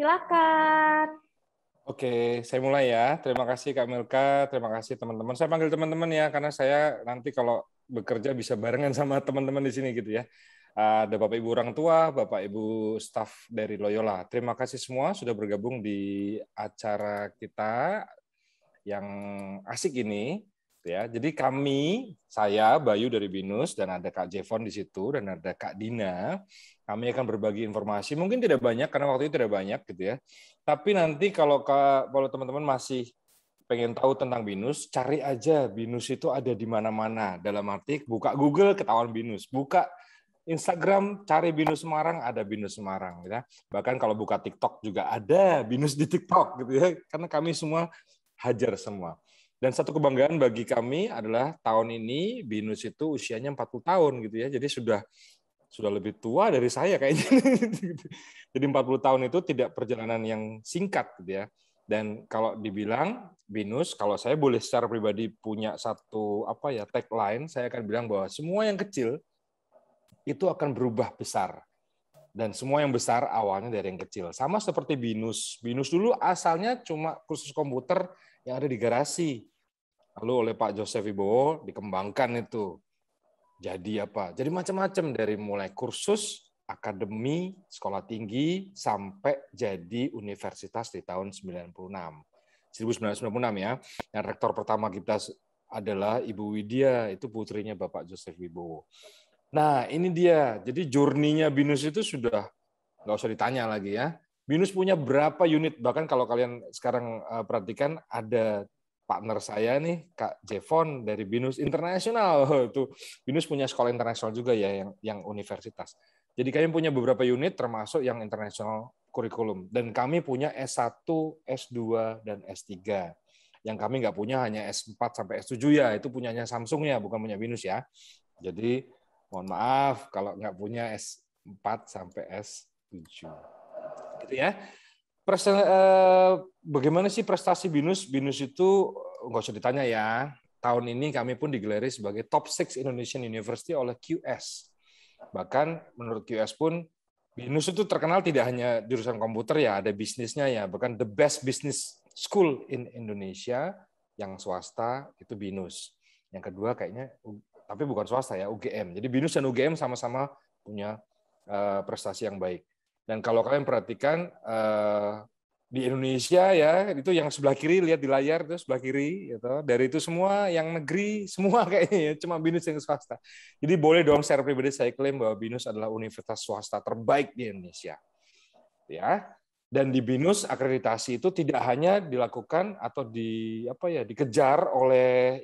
Silakan. Oke, saya mulai ya. Terima kasih Kak Milka, terima kasih teman-teman. Saya panggil teman-teman ya, karena saya nanti kalau bekerja bisa barengan sama teman-teman di sini gitu ya. Ada Bapak Ibu orang tua, Bapak Ibu staf dari Loyola. Terima kasih semua sudah bergabung di acara kita yang asik ini. Ya, jadi saya Bayu dari BINUS dan ada Kak Jevon di situ dan ada Kak Dina. Kami akan berbagi informasi. Mungkin tidak banyak karena waktu itu tidak banyak gitu ya. Tapi nanti kalau teman-teman masih pengen tahu tentang BINUS, cari aja BINUS itu ada di mana-mana. Dalam arti buka Google ketahuan BINUS, buka Instagram cari BINUS Semarang ada BINUS Semarang ya. Bahkan kalau buka TikTok juga ada BINUS di TikTok gitu ya. Karena kami semua hajar semua. Dan satu kebanggaan bagi kami adalah tahun ini BINUS itu usianya 40 tahun gitu ya. Jadi sudah lebih tua dari saya kayaknya. Jadi 40 tahun itu tidak perjalanan yang singkat gitu ya. Dan kalau dibilang BINUS, kalau saya boleh secara pribadi punya satu tagline, saya akan bilang bahwa semua yang kecil itu akan berubah besar. Dan semua yang besar awalnya dari yang kecil. Sama seperti BINUS. BINUS dulu asalnya cuma kursus komputer yang ada di garasi. Lalu oleh Pak Joseph Wibowo dikembangkan itu. Jadi apa? Jadi macam-macam dari mulai kursus, akademi, sekolah tinggi, sampai jadi universitas di tahun 1996 ya. Yang rektor pertama kita adalah Ibu Widya, itu putrinya Bapak Joseph Wibowo. Nah, ini dia. Jadi journey-nya BINUS itu sudah nggak usah ditanya lagi ya. BINUS punya berapa unit? Bahkan kalau kalian sekarang perhatikan, ada partner saya nih, Kak Jevon dari BINUS Internasional. Itu BINUS punya sekolah internasional juga ya, yang universitas. Jadi kami punya beberapa unit termasuk yang internasional kurikulum. Dan kami punya S1, S2, dan S3. Yang kami nggak punya hanya S4 sampai S7 ya, itu punyanya Samsung ya, bukan punya BINUS ya. Jadi mohon maaf kalau nggak punya S4 sampai S7. Gitu ya. Bagaimana sih prestasi BINUS? BINUS itu nggak usah ditanya ya. Tahun ini kami pun digelari sebagai Top 6 Indonesian University oleh QS. Bahkan menurut QS pun BINUS itu terkenal tidak hanya jurusan komputer ya, ada bisnisnya ya. Bahkan the best business school in Indonesia yang swasta itu BINUS. Yang kedua kayaknya, tapi bukan swasta ya, UGM. Jadi BINUS dan UGM sama-sama punya prestasi yang baik. Dan kalau kalian perhatikan di Indonesia ya, itu yang sebelah kiri, lihat di layar itu sebelah kiri, gitu. Dari itu semua yang negeri semua kayaknya ya, cuma BINUS yang swasta. Jadi boleh dong secara pribadi saya klaim bahwa BINUS adalah universitas swasta terbaik di Indonesia. Ya. Dan di BINUS akreditasi itu tidak hanya dilakukan atau dikejar oleh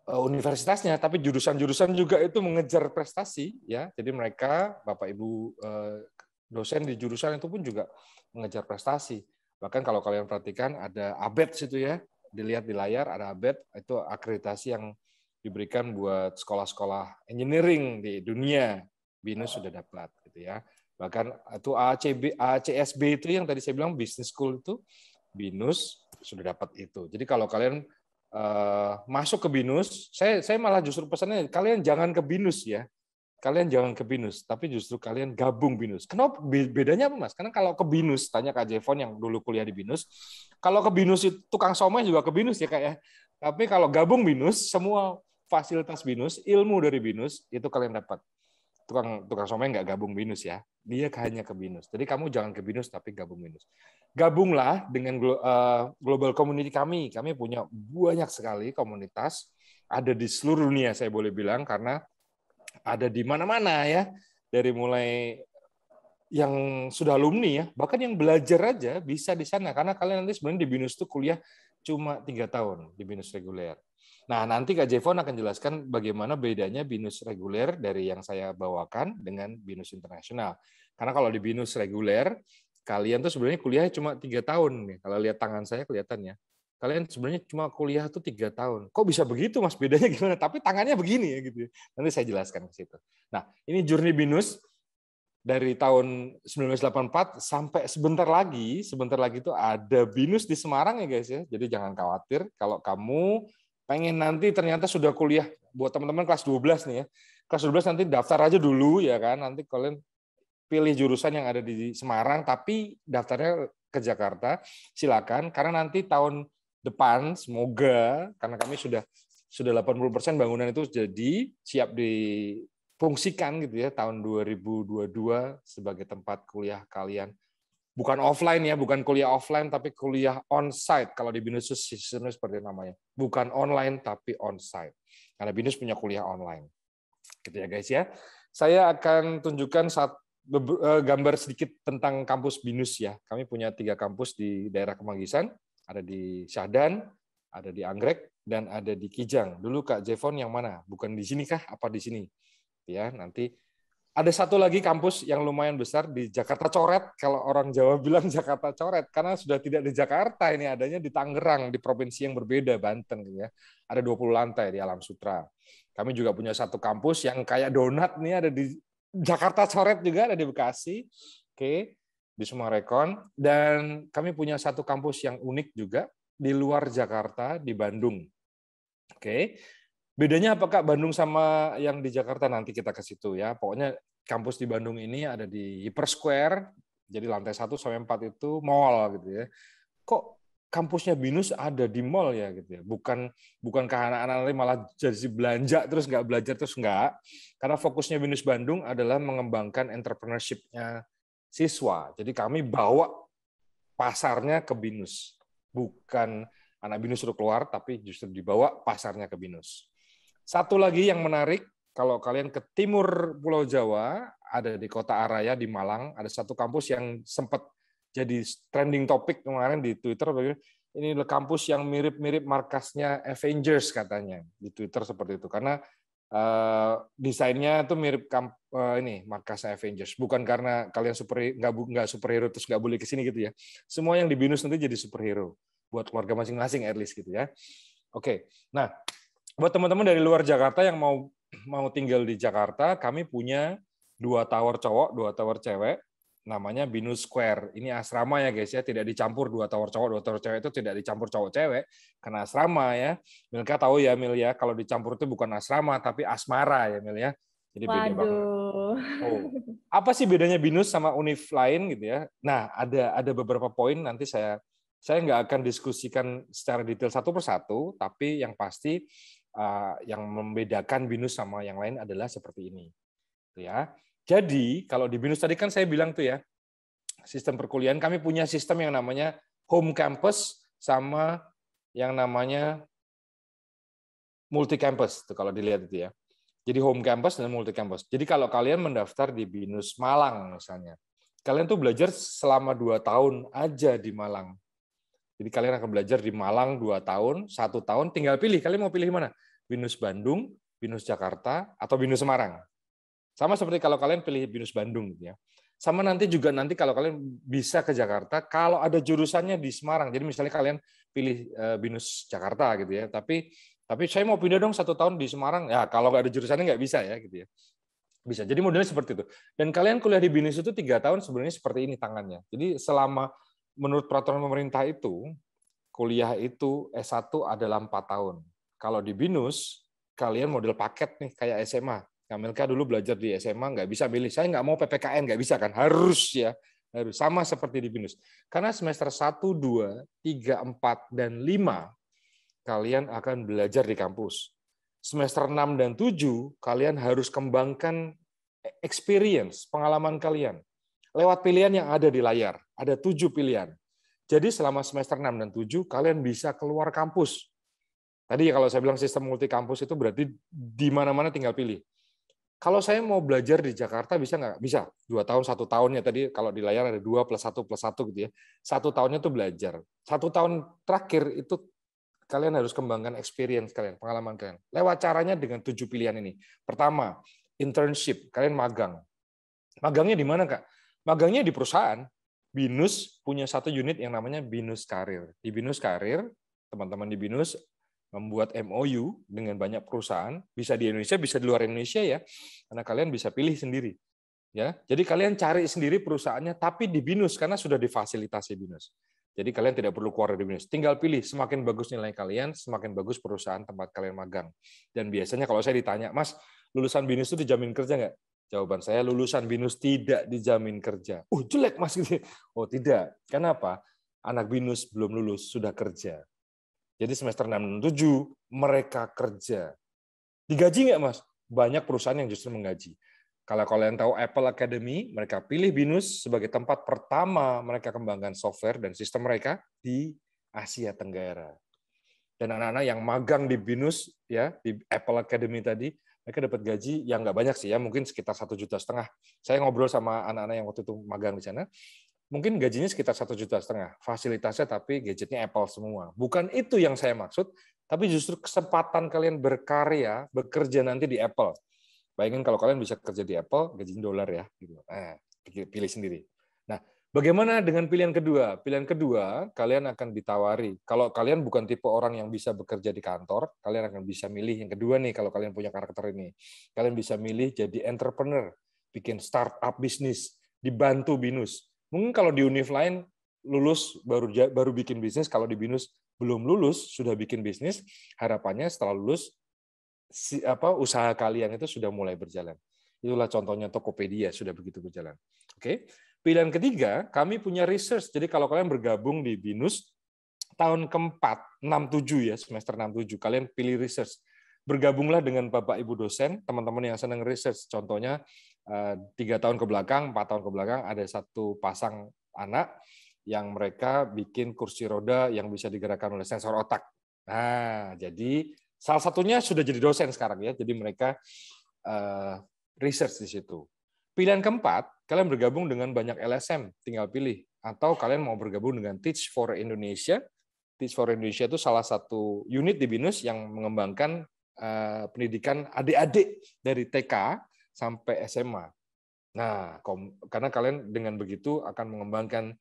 universitasnya, tapi jurusan-jurusan juga itu mengejar prestasi ya. Jadi mereka Bapak Ibu dosen di jurusan itu pun juga mengejar prestasi. Bahkan kalau kalian perhatikan ada ABET situ ya, dilihat di layar ada ABET, itu akreditasi yang diberikan buat sekolah-sekolah engineering di dunia. BINUS sudah dapat gitu ya. Bahkan itu ACSB itu yang tadi saya bilang business school itu BINUS sudah dapat itu. Jadi kalau kalian masuk ke BINUS, saya malah justru pesannya kalian jangan ke BINUS ya, kalian jangan ke BINUS, tapi justru kalian gabung BINUS. Kenapa bedanya apa Mas? Karena kalau ke BINUS, tanya Kak Jevon yang dulu kuliah di BINUS, kalau ke BINUS itu tukang somai juga ke BINUS ya Kak ya. Tapi kalau gabung BINUS, semua fasilitas BINUS, ilmu dari BINUS itu kalian dapat. Tukang somai nggak gabung BINUS ya, dia hanya ke BINUS. Jadi kamu jangan ke BINUS tapi gabung BINUS. Gabunglah dengan global community kami. Kami punya banyak sekali komunitas, ada di seluruh dunia saya boleh bilang, karena ada di mana-mana ya. Dari mulai yang sudah alumni ya, bahkan yang belajar aja bisa di sana. Karena kalian nanti sebenarnya di BINUS itu kuliah cuma 3 tahun di BINUS reguler. Nah, nanti Kak Jevon akan jelaskan bagaimana bedanya BINUS reguler dari yang saya bawakan dengan BINUS internasional. Karena kalau di BINUS reguler, kalian tuh sebenarnya kuliahnya cuma 3 tahun nih. Kalau lihat tangan saya kelihatan ya. Kalian sebenarnya cuma kuliah tuh 3 tahun. Kok bisa begitu Mas? Bedanya gimana? Tapi tangannya begini ya gitu. Nanti saya jelaskan ke situ. Nah, ini journey BINUS dari tahun 1984 sampai sebentar lagi itu ada BINUS di Semarang ya guys ya. Jadi jangan khawatir kalau kamu pengen nanti ternyata sudah kuliah, buat teman-teman kelas 12 nih ya. Kelas 12 nanti daftar aja dulu ya kan. Nanti kalian pilih jurusan yang ada di Semarang, tapi daftarnya ke Jakarta, silakan. Karena nanti tahun depan, semoga, karena kami sudah 80% bangunan itu jadi siap difungsikan gitu ya, tahun 2022 sebagai tempat kuliah kalian. Bukan offline ya, bukan kuliah offline, tapi kuliah on-site. Kalau di BINUS sistemnya seperti namanya. Bukan online, tapi on-site. Karena BINUS punya kuliah online. Gitu ya guys ya. Saya akan tunjukkan gambar sedikit tentang kampus BINUS ya. Kami punya 3 kampus di daerah Kemanggisan, ada di Syahdan, ada di Anggrek, dan ada di Kijang. Dulu Kak Jevon yang mana? Bukan di sini kah? Apa di sini? Ya, nanti ada satu lagi kampus yang lumayan besar di Jakarta Coret. Kalau orang Jawa bilang Jakarta Coret, karena sudah tidak di Jakarta, ini adanya di Tangerang, di provinsi yang berbeda, Banten. Ya. Ada 20 lantai di Alam Sutra. Kami juga punya satu kampus yang kayak donat, nih ada di Jakarta Coret juga, ada di Bekasi, oke, di Sumarekon. Dan kami punya satu kampus yang unik juga, di luar Jakarta, di Bandung. Oke. Bedanya apakah Bandung sama yang di Jakarta, nanti kita ke situ ya. Pokoknya kampus di Bandung ini ada di Hyper Square, jadi lantai 1 sampai 4 itu mall gitu ya. Kok kampusnya BINUS ada di mall ya gitu ya. Bukankah anak-anak malah jadi belanja terus nggak belajar terus nggak. Karena fokusnya BINUS Bandung adalah mengembangkan entrepreneurship-nya siswa. Jadi kami bawa pasarnya ke BINUS. Bukan anak BINUS suruh keluar, tapi justru dibawa pasarnya ke BINUS. Satu lagi yang menarik, kalau kalian ke timur Pulau Jawa, ada di Kota Araya di Malang, ada satu kampus yang sempat jadi trending topik kemarin di Twitter. Ini adalah kampus yang mirip-mirip markasnya Avengers katanya di Twitter seperti itu, karena desainnya itu mirip ini markasnya Avengers. Bukan karena kalian nggak superhero terus nggak boleh ke sini gitu ya. Semua yang di BINUS nanti jadi superhero buat keluarga masing-masing at least gitu ya. Oke, nah. Buat teman-teman dari luar Jakarta yang mau tinggal di Jakarta, kami punya 2 tower cowok, 2 tower cewek, namanya BINUS Square. Ini asrama ya guys ya, tidak dicampur 2 tower cowok, 2 tower cewek itu tidak dicampur cowok-cewek, karena asrama ya. Milka tahu ya Mil ya, kalau dicampur itu bukan asrama, tapi asmara ya Mil ya. Jadi beda banget. Oh. Apa sih bedanya BINUS sama univ lain gitu ya? Nah, ada beberapa poin nanti saya nggak akan diskusikan secara detail satu persatu, tapi yang pasti yang membedakan BINUS sama yang lain adalah seperti ini. Ya. Jadi, kalau di BINUS tadi kan saya bilang tuh ya, sistem perkuliahan kami punya sistem yang namanya home campus sama yang namanya multi campus tuh kalau dilihat itu ya. Jadi home campus dan multi campus. Jadi kalau kalian mendaftar di BINUS Malang misalnya, kalian tuh belajar selama 2 tahun aja di Malang. Jadi kalian akan belajar di Malang 2 tahun, 1 tahun, tinggal pilih. Kalian mau pilih mana? BINUS Bandung, BINUS Jakarta, atau BINUS Semarang. Sama seperti kalau kalian pilih BINUS Bandung. Gitu ya. Sama nanti kalau kalian bisa ke Jakarta, kalau ada jurusannya di Semarang. Jadi misalnya kalian pilih BINUS Jakarta gitu ya. Tapi saya mau pindah dong 1 tahun di Semarang. Ya kalau nggak ada jurusannya nggak bisa ya gitu ya. Bisa. Jadi modelnya seperti itu. Dan kalian kuliah di BINUS itu 3 tahun sebenarnya seperti ini tangannya. Jadi menurut peraturan pemerintah itu, kuliah itu S1 adalah 4 tahun. Kalau di BINUS, kalian model paket nih, kayak SMA. Kamilka dulu belajar di SMA, nggak bisa milih. Saya nggak mau PPKN, nggak bisa kan? Harus ya. Harus. Sama seperti di BINUS. Karena semester 1, 2, 3, 4, dan 5, kalian akan belajar di kampus. Semester 6 dan 7, kalian harus kembangkan experience, pengalaman kalian. Lewat pilihan yang ada di layar. Ada 7 pilihan. Jadi selama semester 6 dan 7, kalian bisa keluar kampus. Tadi kalau saya bilang sistem multi kampus itu berarti di mana-mana tinggal pilih. Kalau saya mau belajar di Jakarta, bisa nggak? Bisa. 2 tahun, 1 tahunnya. Tadi kalau di layar ada 2 plus 1 plus 1 gitu ya. 1 tahunnya itu belajar. 1 tahun terakhir itu kalian harus kembangkan experience kalian, pengalaman kalian. Lewat caranya dengan 7 pilihan ini. Pertama, internship. Kalian magang. Magangnya di mana, Kak? Magangnya di perusahaan. BINUS punya satu unit yang namanya BINUS Karir. Di BINUS Karir, teman-teman di BINUS membuat MOU dengan banyak perusahaan, bisa di Indonesia, bisa di luar Indonesia ya, karena kalian bisa pilih sendiri. Ya, jadi kalian cari sendiri perusahaannya, tapi di BINUS karena sudah difasilitasi BINUS. Jadi kalian tidak perlu keluar dari BINUS. Tinggal pilih, semakin bagus nilai kalian, semakin bagus perusahaan tempat kalian magang. Dan biasanya kalau saya ditanya, Mas, lulusan BINUS itu dijamin kerja nggak? Jawaban saya, lulusan BINUS tidak dijamin kerja. Jelek Mas. Oh tidak. Kenapa? Anak BINUS belum lulus, sudah kerja. Jadi semester 6 dan 7, mereka kerja. Digaji nggak Mas? Banyak perusahaan yang justru menggaji. Kalau kalian tahu Apple Academy, mereka pilih BINUS sebagai tempat pertama mereka kembangkan software dan sistem mereka di Asia Tenggara. Dan anak-anak yang magang di BINUS, ya di Apple Academy tadi, mereka dapat gaji yang nggak banyak sih ya, mungkin sekitar 1,5 juta. Saya ngobrol sama anak-anak yang waktu itu magang di sana, mungkin gajinya sekitar 1,5 juta. Fasilitasnya tapi gadgetnya Apple semua. Bukan itu yang saya maksud, tapi justru kesempatan kalian berkarya, bekerja nanti di Apple. Bayangin kalau kalian bisa kerja di Apple, gajinya $, ya. Nah, pilih sendiri. Nah, bagaimana dengan pilihan kedua? Pilihan kedua, kalian akan ditawari. Kalau kalian bukan tipe orang yang bisa bekerja di kantor, kalian akan bisa milih yang kedua nih, kalau kalian punya karakter ini. Kalian bisa milih jadi entrepreneur, bikin startup bisnis, dibantu BINUS. Mungkin kalau di univ lain, lulus baru bikin bisnis, kalau di BINUS belum lulus, sudah bikin bisnis, harapannya setelah lulus, usaha kalian itu sudah mulai berjalan. Itulah contohnya Tokopedia sudah begitu berjalan. Oke. Pilihan ketiga, kami punya research. Jadi kalau kalian bergabung di BINUS tahun keempat, 6-7 ya, semester 6-7, kalian pilih research. Bergabunglah dengan Bapak Ibu dosen, teman-teman yang senang research. Contohnya 3 tahun ke belakang, 4 tahun ke belakang ada satu pasang anak yang mereka bikin kursi roda yang bisa digerakkan oleh sensor otak. Nah, jadi salah satunya sudah jadi dosen sekarang ya, jadi mereka research di situ. Pilihan keempat, kalian bergabung dengan banyak LSM, tinggal pilih. Atau kalian mau bergabung dengan Teach for Indonesia. Teach for Indonesia itu salah satu unit di BINUS yang mengembangkan pendidikan adik-adik dari TK sampai SMA. Nah, karena kalian dengan begitu akan mengembangkan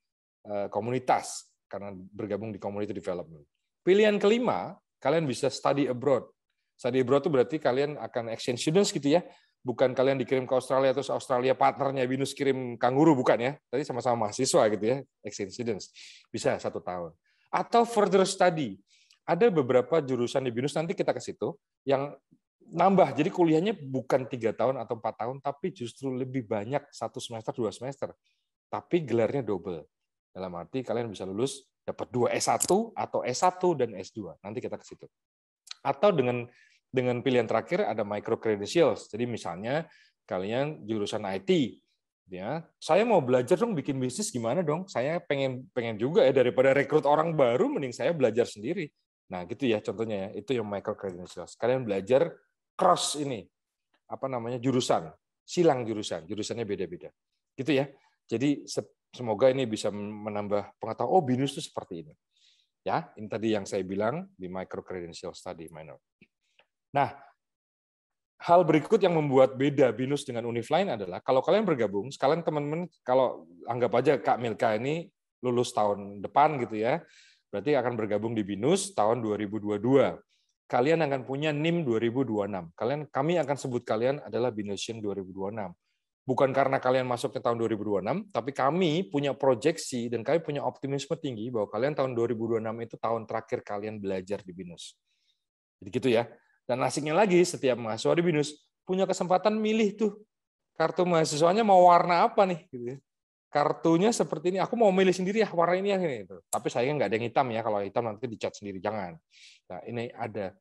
komunitas, karena bergabung di community development. Pilihan kelima, kalian bisa study abroad. Study abroad itu berarti kalian akan exchange students gitu ya. Bukan kalian dikirim ke Australia, terus Australia partnernya BINUS kirim kanguru, bukan ya. Tadi sama-sama mahasiswa gitu ya, exchange students. Bisa 1 tahun. Atau further study. Ada beberapa jurusan di BINUS, nanti kita ke situ, yang nambah. Jadi kuliahnya bukan 3 tahun atau 4 tahun, tapi justru lebih banyak 1 semester, 2 semester. Tapi gelarnya double. Dalam arti kalian bisa lulus dapat 2 S1 atau S1 dan S2. Nanti kita ke situ. Atau dengan pilihan terakhir ada micro credentials. Jadi misalnya kalian jurusan IT, ya, saya mau belajar dong bikin bisnis gimana dong? Saya pengen juga ya, daripada rekrut orang baru mending saya belajar sendiri. Nah, gitu ya contohnya ya. Itu yang micro credentials. Kalian belajar cross ini. Jurusan. Silang jurusan. Jurusannya beda-beda. Gitu ya. Jadi semoga ini bisa menambah pengetahuan, oh BINUS itu seperti ini. Ya, ini tadi yang saya bilang di micro credential study minor. Nah, hal berikut yang membuat beda BINUS dengan univ lain adalah kalau kalian bergabung, sekalian teman-teman, kalau anggap aja Kak Milka ini lulus tahun depan gitu ya, berarti akan bergabung di BINUS tahun 2022. Kalian akan punya NIM 2026. Kami akan sebut kalian adalah BINUSian 2026. Bukan karena kalian masuk ke tahun 2026, tapi kami punya proyeksi dan kami punya optimisme tinggi bahwa kalian tahun 2026 itu tahun terakhir kalian belajar di BINUS. Jadi gitu ya. Dan asiknya lagi, setiap mahasiswa di BINUS punya kesempatan milih tuh kartu mahasiswanya mau warna apa nih. Gitu ya. Kartunya seperti ini, aku mau milih sendiri ya warna ini yang ini. Tapi sayangnya nggak ada yang hitam ya, kalau hitam nanti dicat sendiri, jangan. Nah ini ada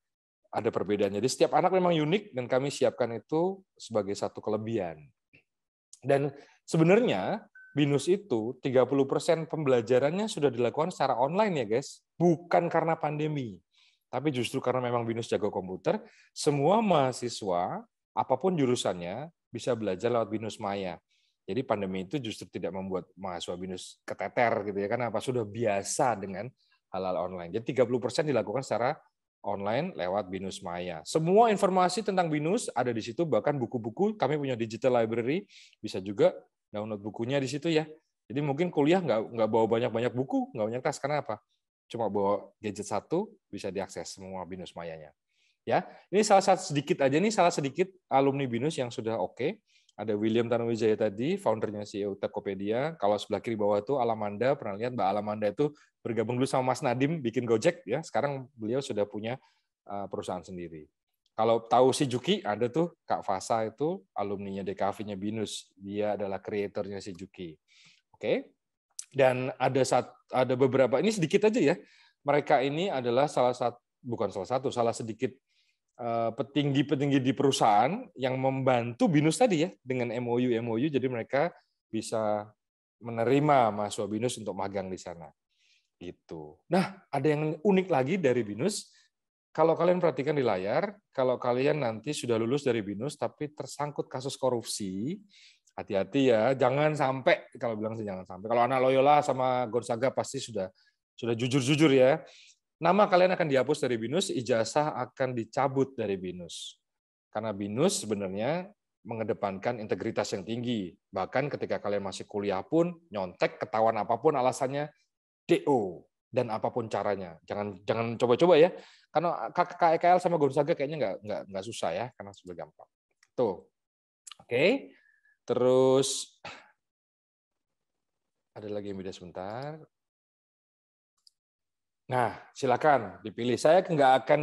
perbedaannya. Jadi setiap anak memang unik dan kami siapkan itu sebagai satu kelebihan. Dan sebenarnya BINUS itu 30% pembelajarannya sudah dilakukan secara online ya guys, bukan karena pandemi. Tapi justru karena memang BINUS jago komputer, semua mahasiswa apapun jurusannya bisa belajar lewat BINUS Maya. Jadi pandemi itu justru tidak membuat mahasiswa BINUS keteter gitu ya, karena apa? Sudah biasa dengan hal-hal online. Jadi 30% dilakukan secara online lewat BINUS Maya. Semua informasi tentang BINUS ada di situ, bahkan buku-buku, kami punya digital library, bisa juga download bukunya di situ ya. Jadi mungkin kuliah nggak bawa banyak-banyak buku, nggak banyak tas, karena apa? Cuma bawa gadget satu, bisa diakses semua BINUS Mayanya. Ya, ini salah sedikit alumni BINUS yang sudah oke. Ada William Tanuwijaya tadi, foundernya CEO Tokopedia. Kalau sebelah kiri bawah itu Alamanda, pernah lihat Mbak Alamanda itu bergabung dulu sama Mas Nadim bikin Gojek ya. Sekarang beliau sudah punya perusahaan sendiri. Kalau tahu si Juki, ada tuh Kak Fasa itu alumninya DKV-nya BINUS. Dia adalah kreatornya si Juki. Oke. Dan ada beberapa, ini sedikit aja ya. Mereka ini adalah salah sedikit petinggi-petinggi di perusahaan yang membantu BINUS tadi ya dengan MOU. Jadi mereka bisa menerima mahasiswa BINUS untuk magang di sana. Gitu. Nah, ada yang unik lagi dari BINUS. Kalau kalian perhatikan di layar, kalau kalian nanti sudah lulus dari BINUS tapi tersangkut kasus korupsi, hati-hati ya, jangan sampai, kalau bilang sih jangan sampai. Kalau anak Loyola sama Gonzaga pasti sudah jujur-jujur ya. Nama kalian akan dihapus dari BINUS, ijazah akan dicabut dari BINUS. Karena BINUS sebenarnya mengedepankan integritas yang tinggi. Bahkan ketika kalian masih kuliah pun, nyontek, ketahuan apapun alasannya, DO. Dan apapun caranya. Jangan coba-coba ya. Karena KEKL sama Gonzaga kayaknya nggak susah ya, karena sudah gampang. Tuh. Oke. Terus, ada lagi yang beda sebentar. Nah, silakan dipilih. Saya nggak akan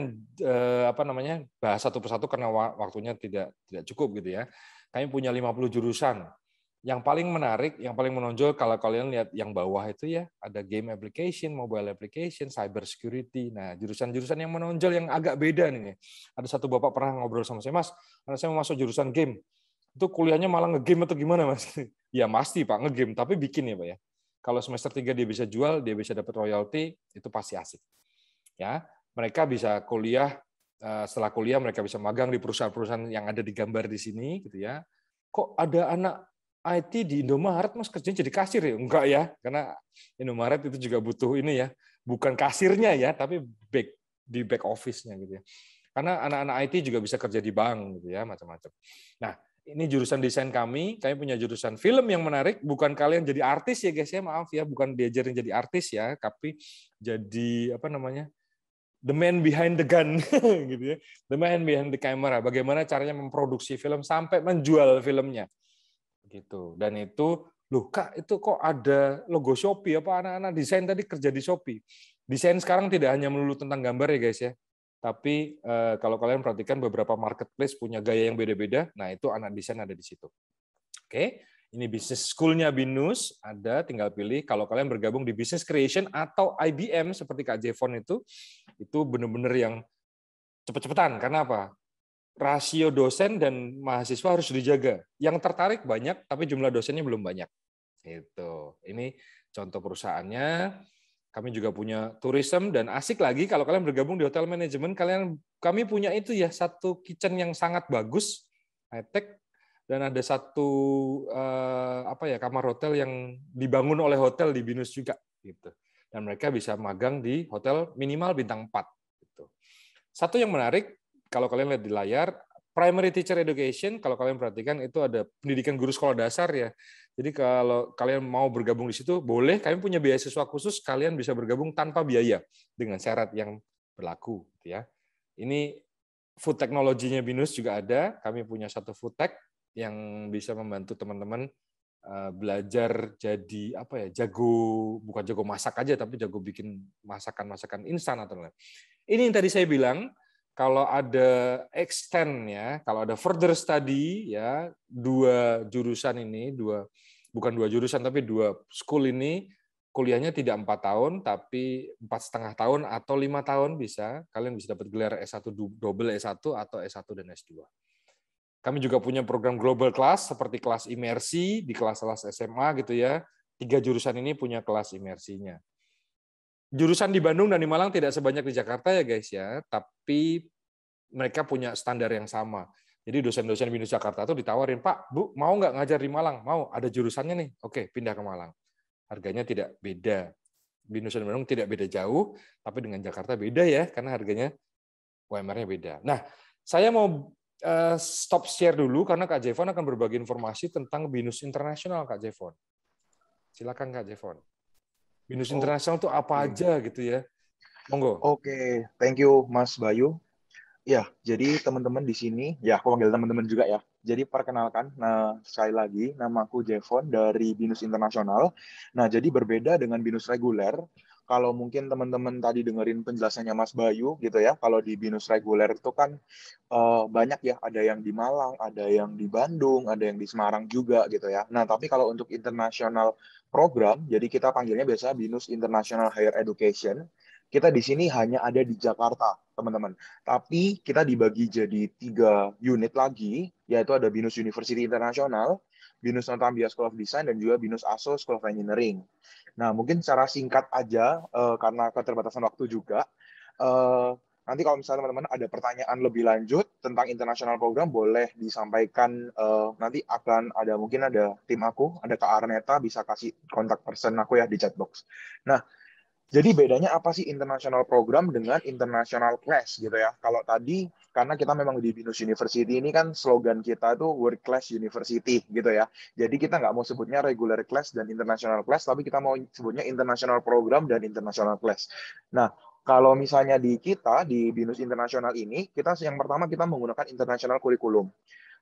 bahas satu persatu karena waktunya tidak cukup gitu ya. Kami punya 50 jurusan. Yang paling menarik, yang paling menonjol kalau kalian lihat yang bawah itu ya, ada game application, mobile application, cyber security. Nah, jurusan-jurusan yang menonjol yang agak beda nih. Ada satu bapak pernah ngobrol sama saya, Mas, karena saya mau masuk jurusan game. Itu kuliahnya malah ngegame atau gimana, Mas? Ya pasti Pak, ngegame, tapi bikin ya Pak ya. Kalau semester 3 dia bisa jual, dia bisa dapat royalti, itu pasti asik. Ya, mereka bisa kuliah, setelah kuliah mereka bisa magang di perusahaan-perusahaan yang ada di gambar di sini gitu ya. Kok ada anak IT di Indomaret Mas kerjanya jadi kasir ya? Enggak ya, karena Indomaret itu juga butuh ini ya, bukan kasirnya ya, tapi di back office-nya gitu ya. Karena anak-anak IT juga bisa kerja di bank gitu ya, macam-macam. Nah, ini jurusan desain kami punya jurusan film yang menarik, bukan kalian jadi artis ya guys ya, maaf ya, bukan diajarin jadi artis ya, tapi jadi the man behind the gun gitu ya, the man behind the camera, bagaimana caranya memproduksi film sampai menjual filmnya gitu. Dan itu loh Kak, itu kok ada logo Shopee, apa anak-anak desain tadi kerja di Shopee. Desain sekarang tidak hanya melulu tentang gambar ya guys ya, tapi kalau kalian perhatikan beberapa marketplace punya gaya yang beda-beda, nah itu anak desain ada di situ. Oke, ini business school-nya BINUS, ada, tinggal pilih. Kalau kalian bergabung di business creation atau IBM seperti Kak Jevon itu benar-benar yang cepet-cepetan. Karena apa? Rasio dosen dan mahasiswa harus dijaga. Yang tertarik banyak, tapi jumlah dosennya belum banyak. Itu. Ini contoh perusahaannya. Kami juga punya tourism dan asik lagi kalau kalian bergabung di hotel manajemen, kami punya itu ya satu kitchen yang sangat bagus, high tech, dan ada satu kamar hotel yang dibangun oleh hotel di BINUS juga gitu. Dan mereka bisa magang di hotel minimal bintang 4 gitu. Satu yang menarik kalau kalian lihat di layar, primary teacher education, kalau kalian perhatikan itu ada pendidikan guru sekolah dasar ya. Jadi kalau kalian mau bergabung di situ, boleh, kami punya beasiswa khusus, kalian bisa bergabung tanpa biaya dengan syarat yang berlaku. Gitu ya. Ini food technology-nya BINUS juga ada, kami punya satu food tech yang bisa membantu teman-teman belajar jadi bukan jago masak aja, tapi jago bikin masakan-masakan instan atau lain. Ini yang tadi saya bilang, kalau ada extend ya, kalau ada further study ya, dua jurusan ini, bukan dua jurusan tapi dua school ini kuliahnya tidak 4 tahun tapi 4,5 tahun atau 5 tahun bisa, kalian bisa dapat gelar S1 double S1 atau S1 dan S2. Kami juga punya program global class seperti kelas imersi di kelas-kelas SMA gitu ya. 3 jurusan ini punya kelas imersinya. Jurusan di Bandung dan di Malang tidak sebanyak di Jakarta ya guys ya, tapi mereka punya standar yang sama. Jadi dosen-dosen BINUS Jakarta itu ditawarin, Pak, Bu, mau nggak ngajar di Malang? Mau, ada jurusannya nih. Oke, pindah ke Malang. Harganya tidak beda. BINUS dan Bandung tidak beda jauh, tapi dengan Jakarta beda ya, karena harganya UMR-nya beda. Nah, saya mau stop share dulu, karena Kak Jevon akan berbagi informasi tentang BINUS Internasional, Kak Jevon. Silakan Kak Jevon. BINUS Internasional itu apa aja gitu ya? Monggo. Oke, thank you Mas Bayu. Ya, jadi teman-teman di sini, ya aku panggil teman-teman juga ya. Jadi perkenalkan, sekali lagi nama aku Jevon dari BINUS Internasional. Nah, jadi berbeda dengan BINUS reguler, kalau mungkin teman-teman tadi dengerin penjelasannya Mas Bayu gitu ya, kalau di BINUS reguler itu kan banyak ya, ada yang di Malang, ada yang di Bandung, ada yang di Semarang juga gitu ya. Nah, tapi kalau untuk internasional program, jadi kita panggilnya biasa BINUS International Higher Education, kita di sini hanya ada di Jakarta, teman-teman. Tapi kita dibagi jadi 3 unit lagi, yaitu ada BINUS University International, BINUS Northumbria School of Design, dan juga BINUS ASO School of Engineering. Nah, mungkin secara singkat aja, karena keterbatasan waktu juga, eh, nanti kalau misalnya teman-teman ada pertanyaan lebih lanjut tentang international program, boleh disampaikan, nanti akan ada, mungkin ada tim aku, ada Kak Arneta, bisa kasih kontak person aku ya di chat box. Nah, jadi bedanya apa sih international program dengan international class gitu ya? Kalau tadi karena kita memang di BINUS University ini kan slogan kita itu world class university gitu ya. Jadi kita nggak mau sebutnya regular class dan international class, tapi kita mau sebutnya international program dan international class. Nah, kalau misalnya di kita di BINUS Internasional ini, kita yang pertama kita menggunakan international curriculum,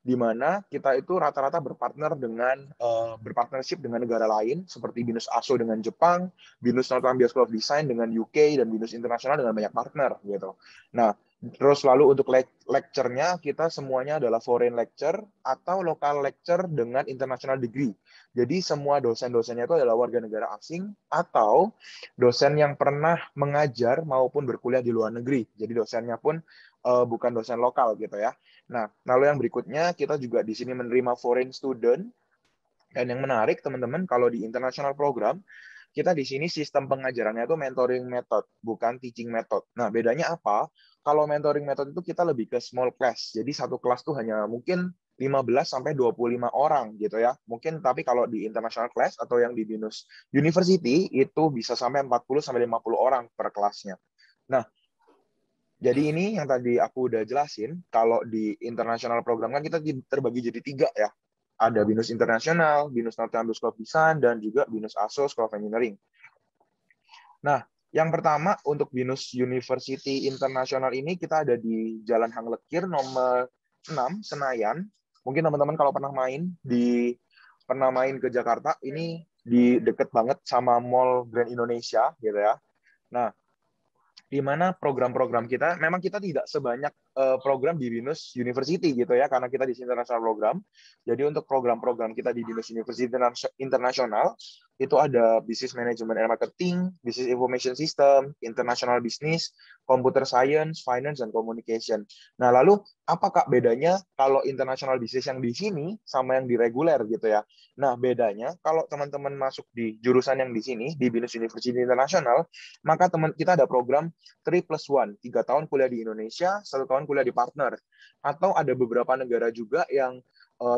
di mana kita itu rata-rata berpartnership dengan negara lain seperti BINUS ASO dengan Jepang, BINUS Northumbria School of Design dengan UK, dan BINUS Internasional dengan banyak partner gitu. Nah, terus lalu untuk lecture-nya kita semuanya adalah foreign lecture atau local lecture dengan international degree. Jadi semua dosen-dosennya itu adalah warga negara asing atau dosen yang pernah mengajar maupun berkuliah di luar negeri. Jadi dosennya pun bukan dosen lokal gitu ya. Nah, lalu yang berikutnya kita juga di sini menerima foreign student, dan yang menarik teman-teman kalau di international program kita di sini sistem pengajarannya itu mentoring method, bukan teaching method. Nah, bedanya apa? Kalau mentoring method itu kita lebih ke small class. Jadi satu kelas tuh hanya mungkin 15 sampai 25 orang gitu ya. Mungkin tapi kalau di international class atau yang di BINUS University itu bisa sampai 40 sampai 50 orang per kelasnya. Nah, jadi ini yang tadi aku udah jelasin, kalau di international program kan kita terbagi jadi 3 ya. Ada BINUS Internasional, BINUS Northumbria School of Design, dan juga BINUS ASO School of Engineering. Nah, yang pertama untuk BINUS University Internasional ini kita ada di Jalan Hang Lekir nomor 6 Senayan. Mungkin teman-teman kalau pernah main ke Jakarta, ini di deket banget sama Mall Grand Indonesia gitu ya. Nah, di mana program-program kita, memang kita tidak sebanyak program di BINUS University gitu ya, karena kita di international program. Jadi untuk program-program kita di BINUS University Internasional, itu ada Business Management and Marketing, Business Information System, International Business, Computer Science, Finance, dan Communication. Nah, lalu apa Kak bedanya kalau International Business yang di sini sama yang di reguler gitu ya? Nah, bedanya kalau teman-teman masuk di jurusan yang di sini, di BINUS University Internasional, maka kita ada program 3+1, 3 tahun kuliah di Indonesia, 1 tahun kuliah di partner. Atau ada beberapa negara juga yang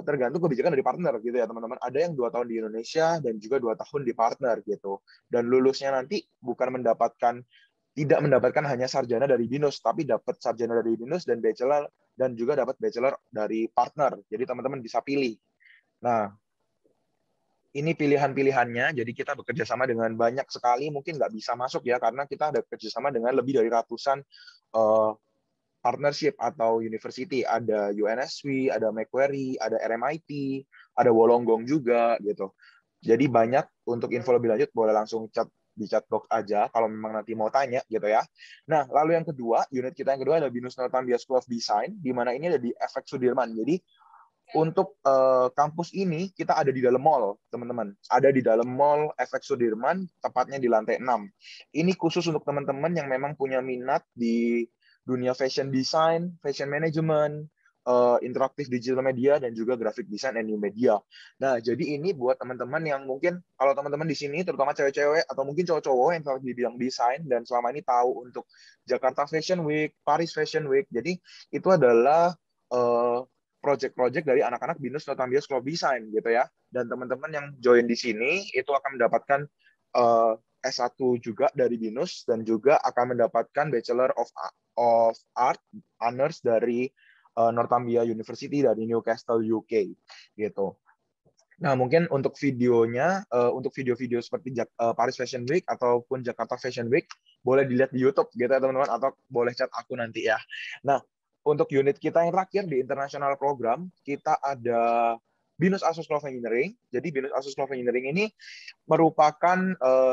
tergantung kebijakan dari partner gitu ya teman-teman. Ada yang 2 tahun di Indonesia dan juga 2 tahun di partner gitu. Dan lulusnya nanti bukan tidak mendapatkan hanya sarjana dari BINUS, tapi dapat sarjana dari BINUS dan bachelor, dan juga dapat bachelor dari partner. Jadi teman-teman bisa pilih. Nah, ini pilihan-pilihannya, jadi kita bekerja sama dengan banyak sekali, mungkin nggak bisa masuk ya, karena kita ada kerjasama dengan lebih dari ratusan partnership atau university. Ada UNSW, ada Macquarie, ada RMIT, ada Wollongong juga, gitu. Jadi banyak. Untuk info lebih lanjut, boleh langsung chat di chat box aja, kalau memang nanti mau tanya, gitu ya. Nah, lalu yang kedua, unit kita yang kedua ada BINUS Northumbria School of Design, di mana ini ada di FX Sudirman. Jadi, untuk kampus ini kita ada di dalam mall, teman-teman. Ada di dalam mall FX Sudirman, tepatnya di lantai 6. Ini khusus untuk teman-teman yang memang punya minat di dunia fashion design, fashion management, interaktif digital media, dan juga graphic design and new media. Nah, jadi ini buat teman-teman yang mungkin, kalau teman-teman di sini, terutama cewek-cewek atau mungkin cowok-cowok yang tertarik di bidang desain, dan selama ini tahu untuk Jakarta Fashion Week, Paris Fashion Week, jadi itu adalah project-project dari anak-anak BINUS Northumbria School of Design gitu ya. Dan teman-teman yang join di sini itu akan mendapatkan S1 juga dari BINUS, dan juga akan mendapatkan Bachelor of Art Honors dari Northumbria University dari Newcastle UK gitu. Nah, mungkin untuk videonya, untuk video-video seperti Paris Fashion Week ataupun Jakarta Fashion Week, boleh dilihat di YouTube gitu ya teman-teman, atau boleh chat aku nanti ya. Nah, untuk unit kita yang terakhir di international program, kita ada BINUS ASO School of Engineering. Jadi BINUS ASO School of Engineering ini merupakan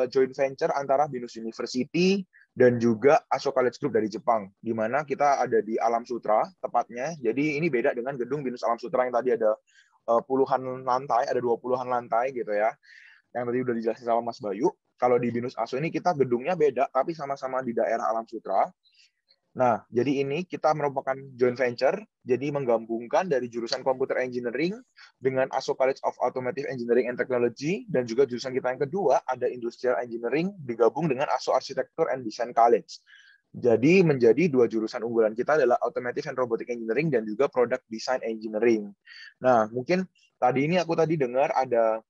joint venture antara BINUS University dan juga ASO College Group dari Jepang, di mana kita ada di Alam Sutra tepatnya. Jadi ini beda dengan gedung BINUS Alam Sutra yang tadi ada puluhan lantai, ada 20-an lantai gitu ya. Yang tadi udah dijelasin sama Mas Bayu. Kalau di BINUS ASO ini kita gedungnya beda, tapi sama-sama di daerah Alam Sutra. Nah, jadi ini kita merupakan joint venture, jadi menggabungkan dari jurusan Computer Engineering dengan ASO College of Automotive Engineering and Technology, dan juga jurusan kita yang kedua, ada Industrial Engineering, digabung dengan ASO Architecture and Design College. Jadi menjadi dua jurusan unggulan kita adalah Automotive and Robotic Engineering dan juga Product Design Engineering. Nah, mungkin tadi aku dengar ada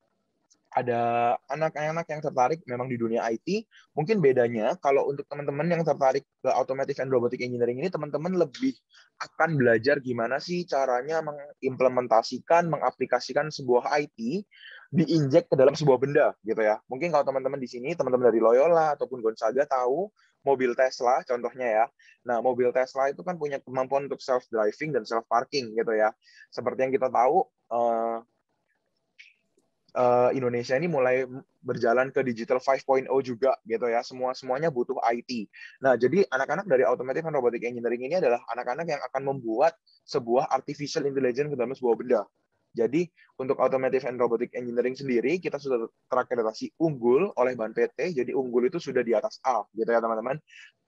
anak-anak yang tertarik memang di dunia IT. Mungkin bedanya kalau untuk teman-teman yang tertarik ke Automotive and Robotic Engineering ini, teman-teman lebih akan belajar gimana sih caranya mengimplementasikan, mengaplikasikan sebuah IT diinjek ke dalam sebuah benda gitu ya. Mungkin kalau teman-teman di sini, teman-teman dari Loyola ataupun Gonzaga tahu mobil Tesla contohnya ya. Nah, mobil Tesla itu kan punya kemampuan untuk self driving dan self parking gitu ya. Seperti yang kita tahu, Indonesia ini mulai berjalan ke digital 5.0 juga gitu ya. Semuanya butuh IT. Nah, jadi anak-anak dari Automotive and Robotic Engineering ini adalah anak-anak yang akan membuat sebuah artificial intelligence ke dalam sebuah benda. Jadi untuk Automotive and Robotic Engineering sendiri kita sudah terakreditasi unggul oleh BAN PT. Jadi unggul itu sudah di atas A gitu ya teman-teman.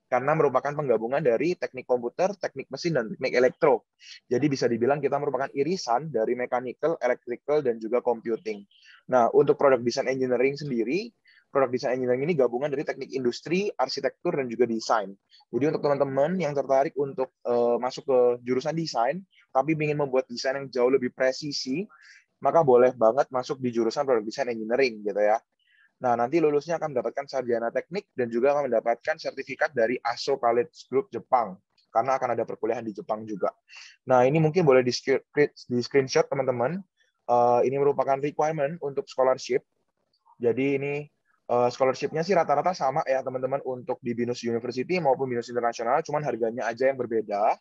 Karena merupakan penggabungan dari teknik komputer, teknik mesin, dan teknik elektro. Jadi bisa dibilang kita merupakan irisan dari mechanical, electrical, dan juga computing. Nah, untuk product design engineering sendiri, product design engineering ini gabungan dari teknik industri, arsitektur, dan juga desain. Jadi untuk teman-teman yang tertarik untuk masuk ke jurusan desain, tapi ingin membuat desain yang jauh lebih presisi, maka boleh banget masuk di jurusan product design engineering gitu ya. Nah, nanti lulusnya akan mendapatkan sarjana teknik dan juga akan mendapatkan sertifikat dari ASO College Group Jepang, karena akan ada perkuliahan di Jepang juga. Nah, ini mungkin boleh di screenshot teman-teman. Ini merupakan requirement untuk scholarship. Jadi ini scholarship-nya sih rata-rata sama ya teman-teman untuk di BINUS University maupun BINUS Internasional, cuman harganya aja yang berbeda.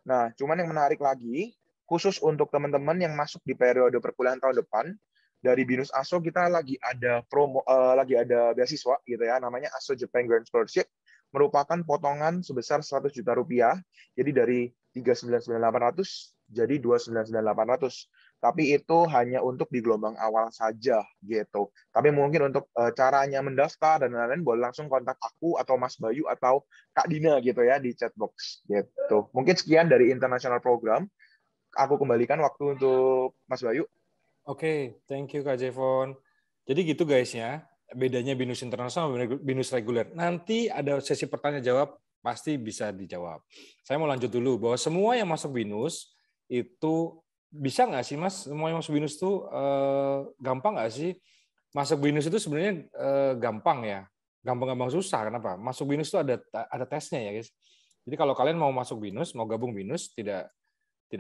Nah, cuman yang menarik lagi, khusus untuk teman-teman yang masuk di periode perkuliahan tahun depan, dari BINUS ASO kita lagi ada lagi ada beasiswa gitu ya, namanya ASO Japan Grand Scholarship, merupakan potongan sebesar 100 juta rupiah. Jadi dari 399.800 jadi 299.800. Tapi itu hanya untuk di gelombang awal saja gitu. Tapi mungkin untuk caranya mendaftar dan lain-lain boleh langsung kontak aku atau Mas Bayu atau Kak Dina gitu ya di chatbox gitu. Mungkin sekian dari international program. Aku kembalikan waktu untuk Mas Bayu. Oke, thank you Kak Jevon. Jadi gitu guys ya, bedanya BINUS internasional sama BINUS reguler. Nanti ada sesi pertanyaan jawab, pasti bisa dijawab. Saya mau lanjut dulu, bahwa semua yang masuk BINUS itu bisa nggak sih Mas? Semua yang masuk BINUS itu gampang nggak sih? Masuk BINUS itu sebenarnya gampang ya, gampang-gampang susah. Kenapa? Masuk BINUS itu ada tesnya ya guys. Jadi kalau kalian mau masuk BINUS, mau gabung BINUS, tidak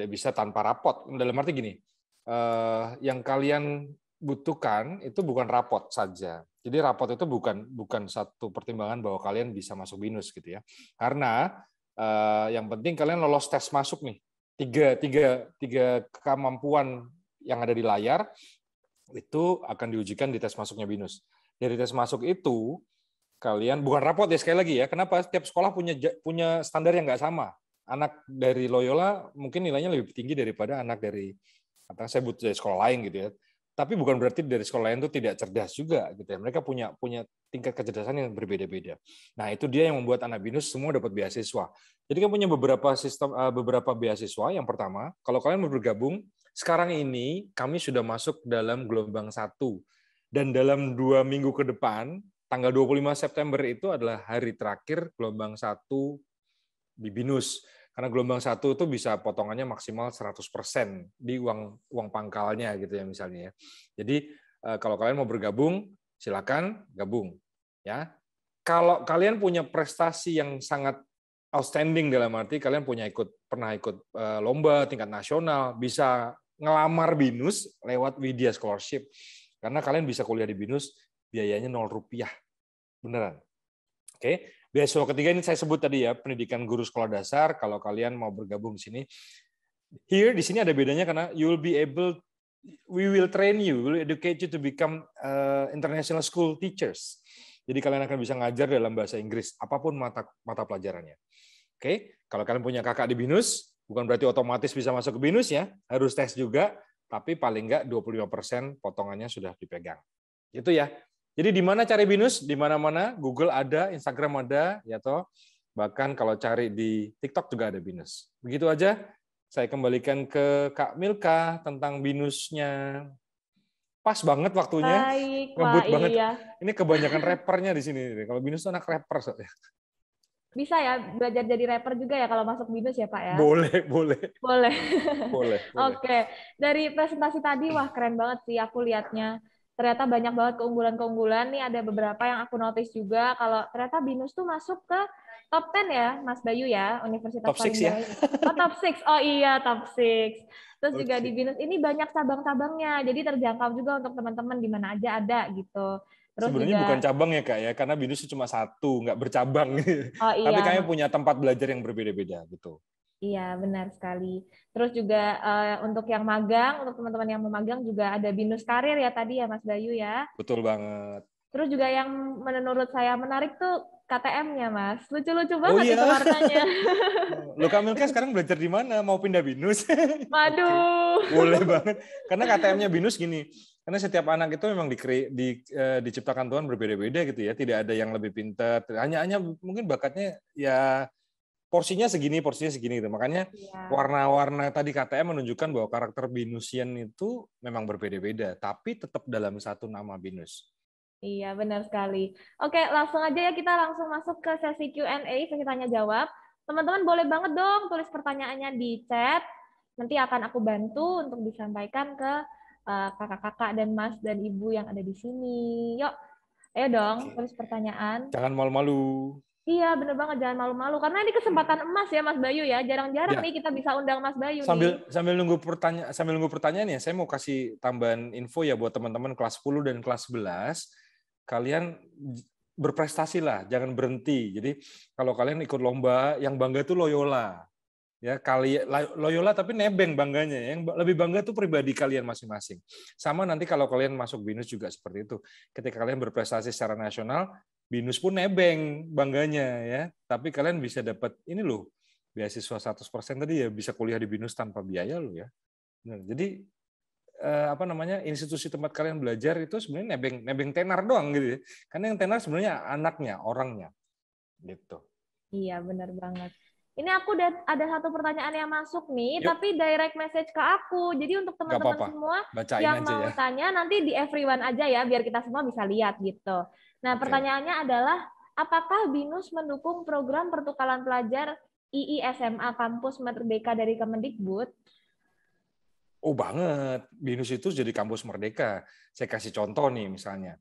bisa tanpa rapot. Dalam arti gini, yang kalian butuhkan itu bukan rapot saja. Jadi rapot itu bukan satu pertimbangan bahwa kalian bisa masuk BINUS gitu ya. Karena yang penting kalian lolos tes masuk nih. Tiga kemampuan yang ada di layar itu akan diujikan di tes masuknya BINUS. Dari tes masuk itu kalian bukan rapot ya, sekali lagi ya. Kenapa? Setiap sekolah punya standar yang nggak sama. Anak dari Loyola mungkin nilainya lebih tinggi daripada anak dari, saya butuh dari sekolah lain gitu ya. Tapi bukan berarti dari sekolah lain itu tidak cerdas juga gitu ya. Mereka punya tingkat kecerdasan yang berbeda-beda. Nah, itu dia yang membuat anak BINUS semua dapat beasiswa. Jadi kan punya beberapa beasiswa. Yang pertama, kalau kalian mau bergabung, sekarang ini kami sudah masuk dalam gelombang 1. Dan dalam 2 minggu ke depan, tanggal 25 September itu adalah hari terakhir gelombang 1 di BINUS. Karena gelombang 1 itu bisa potongannya maksimal 100% di uang pangkalnya gitu ya misalnya ya. Jadi kalau kalian mau bergabung, silakan gabung ya. Kalau kalian punya prestasi yang sangat outstanding, dalam arti kalian pernah ikut lomba tingkat nasional, bisa ngelamar BINUS lewat Widya Scholarship. Karena kalian bisa kuliah di BINUS biayanya 0 rupiah. Beneran. Oke. Beasiswa ketiga ini saya sebut tadi ya, pendidikan guru sekolah dasar. Kalau kalian mau bergabung di sini, di sini ada bedanya karena you will be able we will train you, we will educate you to become international school teachers. Jadi kalian akan bisa ngajar dalam bahasa Inggris apapun mata pelajarannya. Oke, kalau kalian punya kakak di BINUS, bukan berarti otomatis bisa masuk ke BINUS ya, harus tes juga, tapi paling nggak 25% potongannya sudah dipegang. Gitu ya. Jadi di mana cari BINUS? Di mana-mana, Google ada, Instagram ada, ya toh. Bahkan kalau cari di TikTok juga ada BINUS. Begitu aja. Saya kembalikan ke Kak Milka tentang BINUS-nya. Pas banget waktunya. Baik, Ngebut wah banget. iya. Ini kebanyakan rappernya di sini. Kalau BINUS itu anak rapper. Bisa ya belajar jadi rapper juga ya kalau masuk BINUS ya Pak ya? Boleh, boleh. Boleh. Boleh. Oke, dari presentasi tadi, wah keren banget sih aku lihatnya. Ternyata banyak banget keunggulan-keunggulan. Nih ada beberapa yang aku notice juga, kalau ternyata BINUS tuh masuk ke top 10 ya, Mas Bayu ya, universitas Top paling 6 ya? baik. Oh, top 6. Oh iya, top 6. Terus juga Oke. di BINUS ini banyak cabang-cabangnya, jadi terjangkau juga untuk teman-teman di mana aja ada gitu. Terus Sebenarnya juga, bukan cabang ya Kak ya, karena BINUS cuma satu, nggak bercabang. oh Tapi iya, kami punya tempat belajar yang berbeda-beda, gitu. iya, benar sekali. Terus juga untuk yang magang, untuk teman-teman yang mau magang juga ada BINUS Karir ya tadi ya Mas Bayu ya. Betul banget. Terus juga yang menurut saya menarik tuh KTM-nya Mas. Lucu-lucu Oh banget iya. itu warnanya. Lo Kak Milka sekarang belajar di mana? Mau pindah BINUS? Oke. Waduh. Boleh banget. Karena KTM-nya BINUS gini, karena setiap anak itu memang diciptakan Tuhan berbeda-beda gitu ya. Tidak ada yang lebih pintar. Hanya mungkin bakatnya ya porsinya segini gitu. Makanya Iya. warna-warna tadi KTM menunjukkan bahwa karakter BINUSian itu memang berbeda-beda, tapi tetap dalam satu nama BINUS. Iya, benar sekali. Oke, langsung aja ya kita langsung masuk ke sesi Q&A, sesi tanya jawab. Teman-teman boleh banget dong tulis pertanyaannya di chat. Nanti akan aku bantu untuk disampaikan ke kakak-kakak dan mas dan ibu yang ada di sini. Yuk, ayo dong tulis pertanyaan. Jangan malu-malu. Iya, bener banget, jangan malu-malu. Karena ini kesempatan emas ya, Mas Bayu ya. Jarang-jarang Ya. nih kita bisa undang Mas Bayu nih. Sambil nunggu pertanyaan ya, saya mau kasih tambahan info ya buat teman-teman kelas 10 dan kelas 11. Kalian berprestasi lah, jangan berhenti. Jadi kalau kalian ikut lomba, yang bangga tuh Loyola. Ya, Loyola tapi nebeng bangganya. Yang lebih bangga tuh pribadi kalian masing-masing. Sama nanti kalau kalian masuk BINUS juga seperti itu. Ketika kalian berprestasi secara nasional, BINUS pun nebeng bangganya ya. Tapi kalian bisa dapat ini loh, beasiswa 100% tadi ya, bisa kuliah di BINUS tanpa biaya loh ya. Nah, jadi institusi tempat kalian belajar itu sebenarnya nebeng tenar doang gitu ya. Karena yang tenar sebenarnya anaknya, orangnya. Gitu. Iya, benar banget. Ini aku ada satu pertanyaan yang masuk nih, Yuk. tapi direct message ke aku. Jadi untuk teman-teman semua bacain yang aja mau ya. tanya, nanti di everyone aja ya, biar kita semua bisa lihat gitu. Nah, pertanyaannya adalah, apakah BINUS mendukung program pertukaran pelajar II SMA Kampus Merdeka dari Kemendikbud? Oh banget, BINUS itu jadi kampus merdeka. Saya kasih contoh nih misalnya.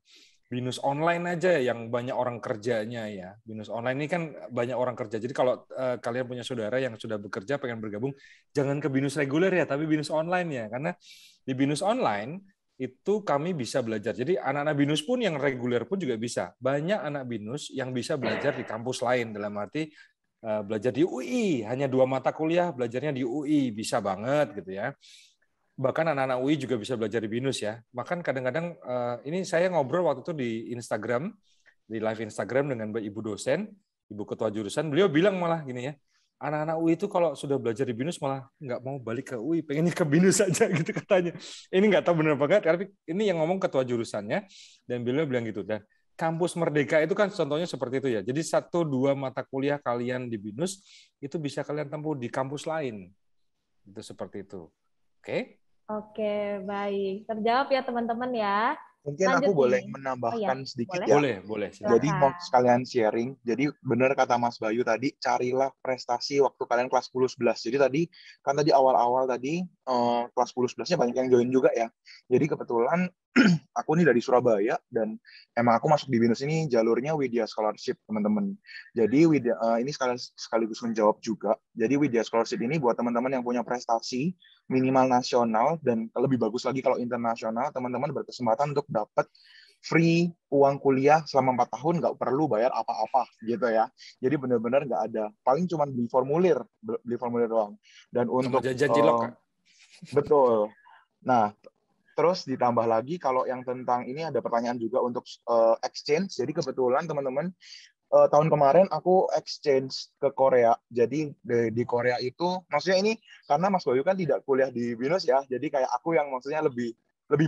BINUS online aja yang banyak orang kerjanya ya. BINUS online ini kan banyak orang kerja. Jadi kalau kalian punya saudara yang sudah bekerja pengen bergabung, jangan ke BINUS reguler ya, tapi BINUS online ya. Karena di BINUS online itu kami bisa belajar. Jadi anak-anak BINUS pun yang reguler pun juga bisa. Banyak anak BINUS yang bisa belajar di kampus lain, dalam arti belajar di UI, hanya 2 mata kuliah belajarnya di UI, bisa banget gitu ya. Bahkan anak-anak UI juga bisa belajar di BINUS ya. Bahkan kadang-kadang ini saya ngobrol waktu itu di Instagram, di live Instagram dengan Ibu dosen, Ibu ketua jurusan, beliau bilang malah gini ya, anak-anak UI itu kalau sudah belajar di BINUS malah nggak mau balik ke UI, pengennya ke BINUS saja gitu katanya. Ini nggak tahu benar apa enggak, tapi ini yang ngomong ketua jurusannya, dan beliau bilang gitu. Dan kampus Merdeka itu kan contohnya seperti itu ya. Jadi 1-2 mata kuliah kalian di BINUS itu bisa kalian tempuh di kampus lain. Itu seperti itu. Oke? Oke, baik. Terjawab ya teman-teman ya. Mungkin Lanjut aku boleh nih. menambahkan sedikit boleh? ya. Boleh. Jadi mau Silakan. sekalian sharing. Jadi benar kata Mas Bayu tadi, carilah prestasi waktu kalian kelas 10-11. Jadi tadi kan tadi awal-awal tadi kelas 10-11-nya banyak yang join juga ya. Jadi kebetulan aku nih dari Surabaya dan emang aku masuk di BINUS ini jalurnya Widya Scholarship, teman-teman. Jadi ini sekaligus menjawab juga. Jadi Widya Scholarship ini buat teman-teman yang punya prestasi minimal nasional dan lebih bagus lagi kalau internasional, teman-teman berkesempatan untuk dapat free uang kuliah selama 4 tahun, nggak perlu bayar apa-apa gitu ya. Jadi benar-benar nggak ada, paling cuma beli formulir doang. Dan Sama untuk jajan cilok, Kak. betul. Nah, Terus ditambah lagi kalau yang tentang ini ada pertanyaan juga untuk exchange. Jadi kebetulan teman-teman tahun kemarin aku exchange ke Korea. Jadi di Korea itu, maksudnya ini karena Mas Bayu kan tidak kuliah di BINUS ya. Jadi kayak aku yang maksudnya lebih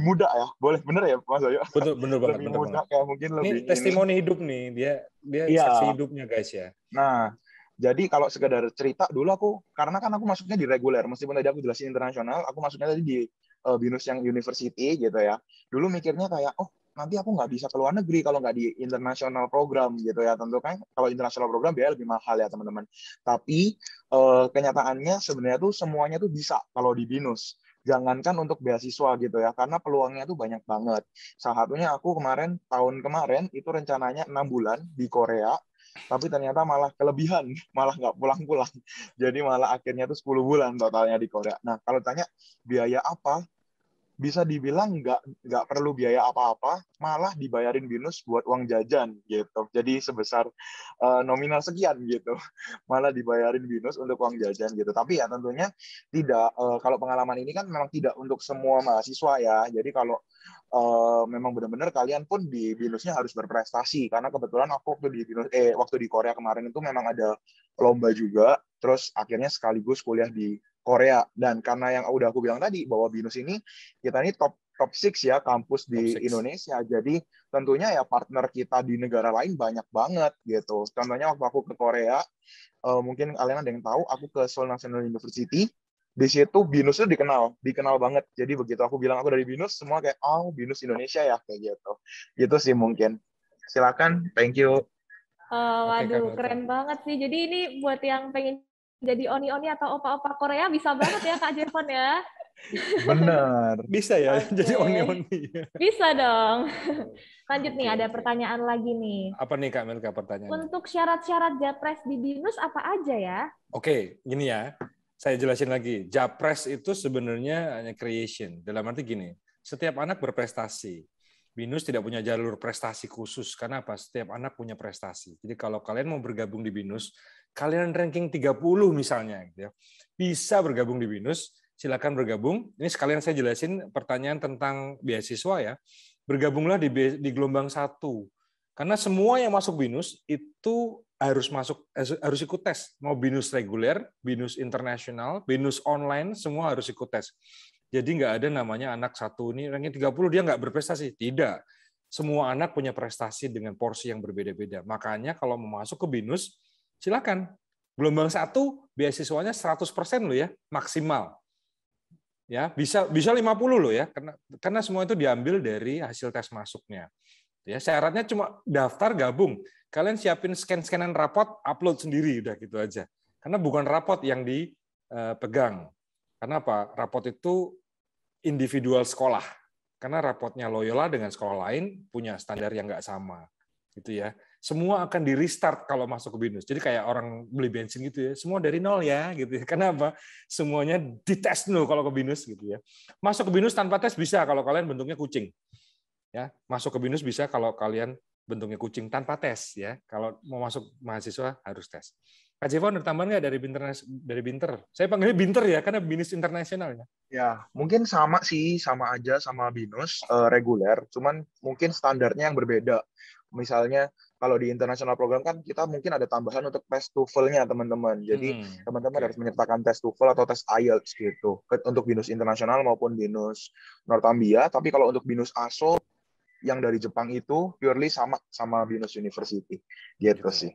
muda ya. Boleh bener ya Mas Bayu? Betul, bener banget, Lebih bener muda banget. kayak mungkin Ini lebih ini. testimoni hidup nih, dia saksi Iya. hidupnya guys ya. Nah, jadi kalau sekedar cerita dulu aku, karena kan aku masuknya di reguler, meskipun tadi aku jelasin internasional, aku masuknya tadi di BINUS yang university gitu ya. Dulu mikirnya kayak, oh nanti aku nggak bisa ke luar negeri kalau nggak di international program gitu ya. Tentu kan kalau international program biaya lebih mahal ya teman-teman. Tapi kenyataannya sebenarnya tuh semuanya tuh bisa kalau di BINUS. Jangankan untuk beasiswa gitu ya, karena peluangnya tuh banyak banget. Salah satunya aku tahun kemarin itu rencananya 6 bulan di Korea, tapi ternyata malah kelebihan, malah nggak pulang-pulang. Jadi malah akhirnya tuh 10 bulan totalnya di Korea. Nah, kalau tanya biaya apa, bisa dibilang nggak perlu biaya apa-apa, malah dibayarin BINUS buat uang jajan gitu. Jadi sebesar nominal sekian gitu, malah dibayarin BINUS untuk uang jajan gitu. Tapi ya tentunya tidak. Kalau pengalaman ini kan memang tidak untuk semua mahasiswa ya. Jadi kalau memang benar-benar kalian pun di BINUSnya harus berprestasi, karena kebetulan aku waktu di Korea kemarin itu memang ada lomba juga. Terus akhirnya sekaligus kuliah di Korea, dan karena yang udah aku bilang tadi bahwa BINUS ini kita ini top 6 ya kampus di Indonesia, jadi tentunya ya partner kita di negara lain banyak banget gitu. Contohnya waktu aku ke Korea, mungkin kalian ada yang tahu, aku ke Seoul National University, di situ BINUS itu dikenal banget. Jadi begitu aku bilang aku dari BINUS, semua kayak oh BINUS Indonesia ya kayak gitu. Gitu sih mungkin. Silakan, thank you. Waduh, keren banget sih. Jadi ini buat yang pengen jadi oni-oni atau opa-opa Korea bisa banget ya Kak Jevon ya. Benar. Bisa ya jadi oni-oni. Bisa dong. Lanjut nih, ada pertanyaan lagi nih. Apa nih Kak Melka pertanyaannya? Untuk syarat-syarat Japres di BINUS apa aja ya? Oke, gini ya. Saya jelasin lagi. Japres itu sebenarnya hanya creation. Dalam arti gini, setiap anak berprestasi. BINUS tidak punya jalur prestasi khusus. Karena apa? Setiap anak punya prestasi. Jadi kalau kalian mau bergabung di BINUS, kalian ranking 30 misalnya, gitu ya, bisa bergabung di BINUS, silakan bergabung. Ini sekalian saya jelasin pertanyaan tentang beasiswa ya. Bergabunglah di gelombang 1. Karena semua yang masuk BINUS itu harus ikut tes. Mau BINUS reguler, BINUS internasional, BINUS online, semua harus ikut tes. Jadi nggak ada namanya anak satu ini ranking 30 dia nggak berprestasi. Tidak. Semua anak punya prestasi dengan porsi yang berbeda-beda. Makanya kalau mau masuk ke BINUS, silakan. Gelombang 1 beasiswanya 100% loh ya, maksimal. Ya, bisa 50 loh ya, karena semua itu diambil dari hasil tes masuknya. Ya, syaratnya cuma daftar gabung. Kalian siapin scan-scanan rapot, upload sendiri udah gitu aja. Karena bukan rapot yang dipegang. Karena apa? Rapot itu individual sekolah. Karena rapotnya Loyola dengan sekolah lain punya standar yang nggak sama. Gitu ya. Semua akan di restart kalau masuk ke BINUS. Jadi kayak orang beli bensin gitu ya. Semua dari nol ya gitu ya. Karena apa? Semuanya dites dulu kalau ke BINUS gitu ya. Masuk ke BINUS tanpa tes bisa kalau kalian bentuknya kucing. Ya, masuk ke BINUS bisa kalau kalian bentuknya kucing tanpa tes ya. Kalau mau masuk mahasiswa harus tes. Kak Jevon ada tambahan nggak dari Binter? Saya panggilnya Binter ya karena BINUS internasional ya. Ya, mungkin sama sih, sama aja sama BINUS reguler, cuman mungkin standarnya yang berbeda. Misalnya kalau di international program kan kita mungkin ada tambahan untuk tes TOEFL-nya teman-teman. Jadi teman-teman harus menyertakan tes TOEFL atau tes IELTS gitu untuk BINUS internasional maupun BINUS Northumbria. Tapi kalau untuk BINUS ASO yang dari Jepang itu purely sama BINUS University gitu sih.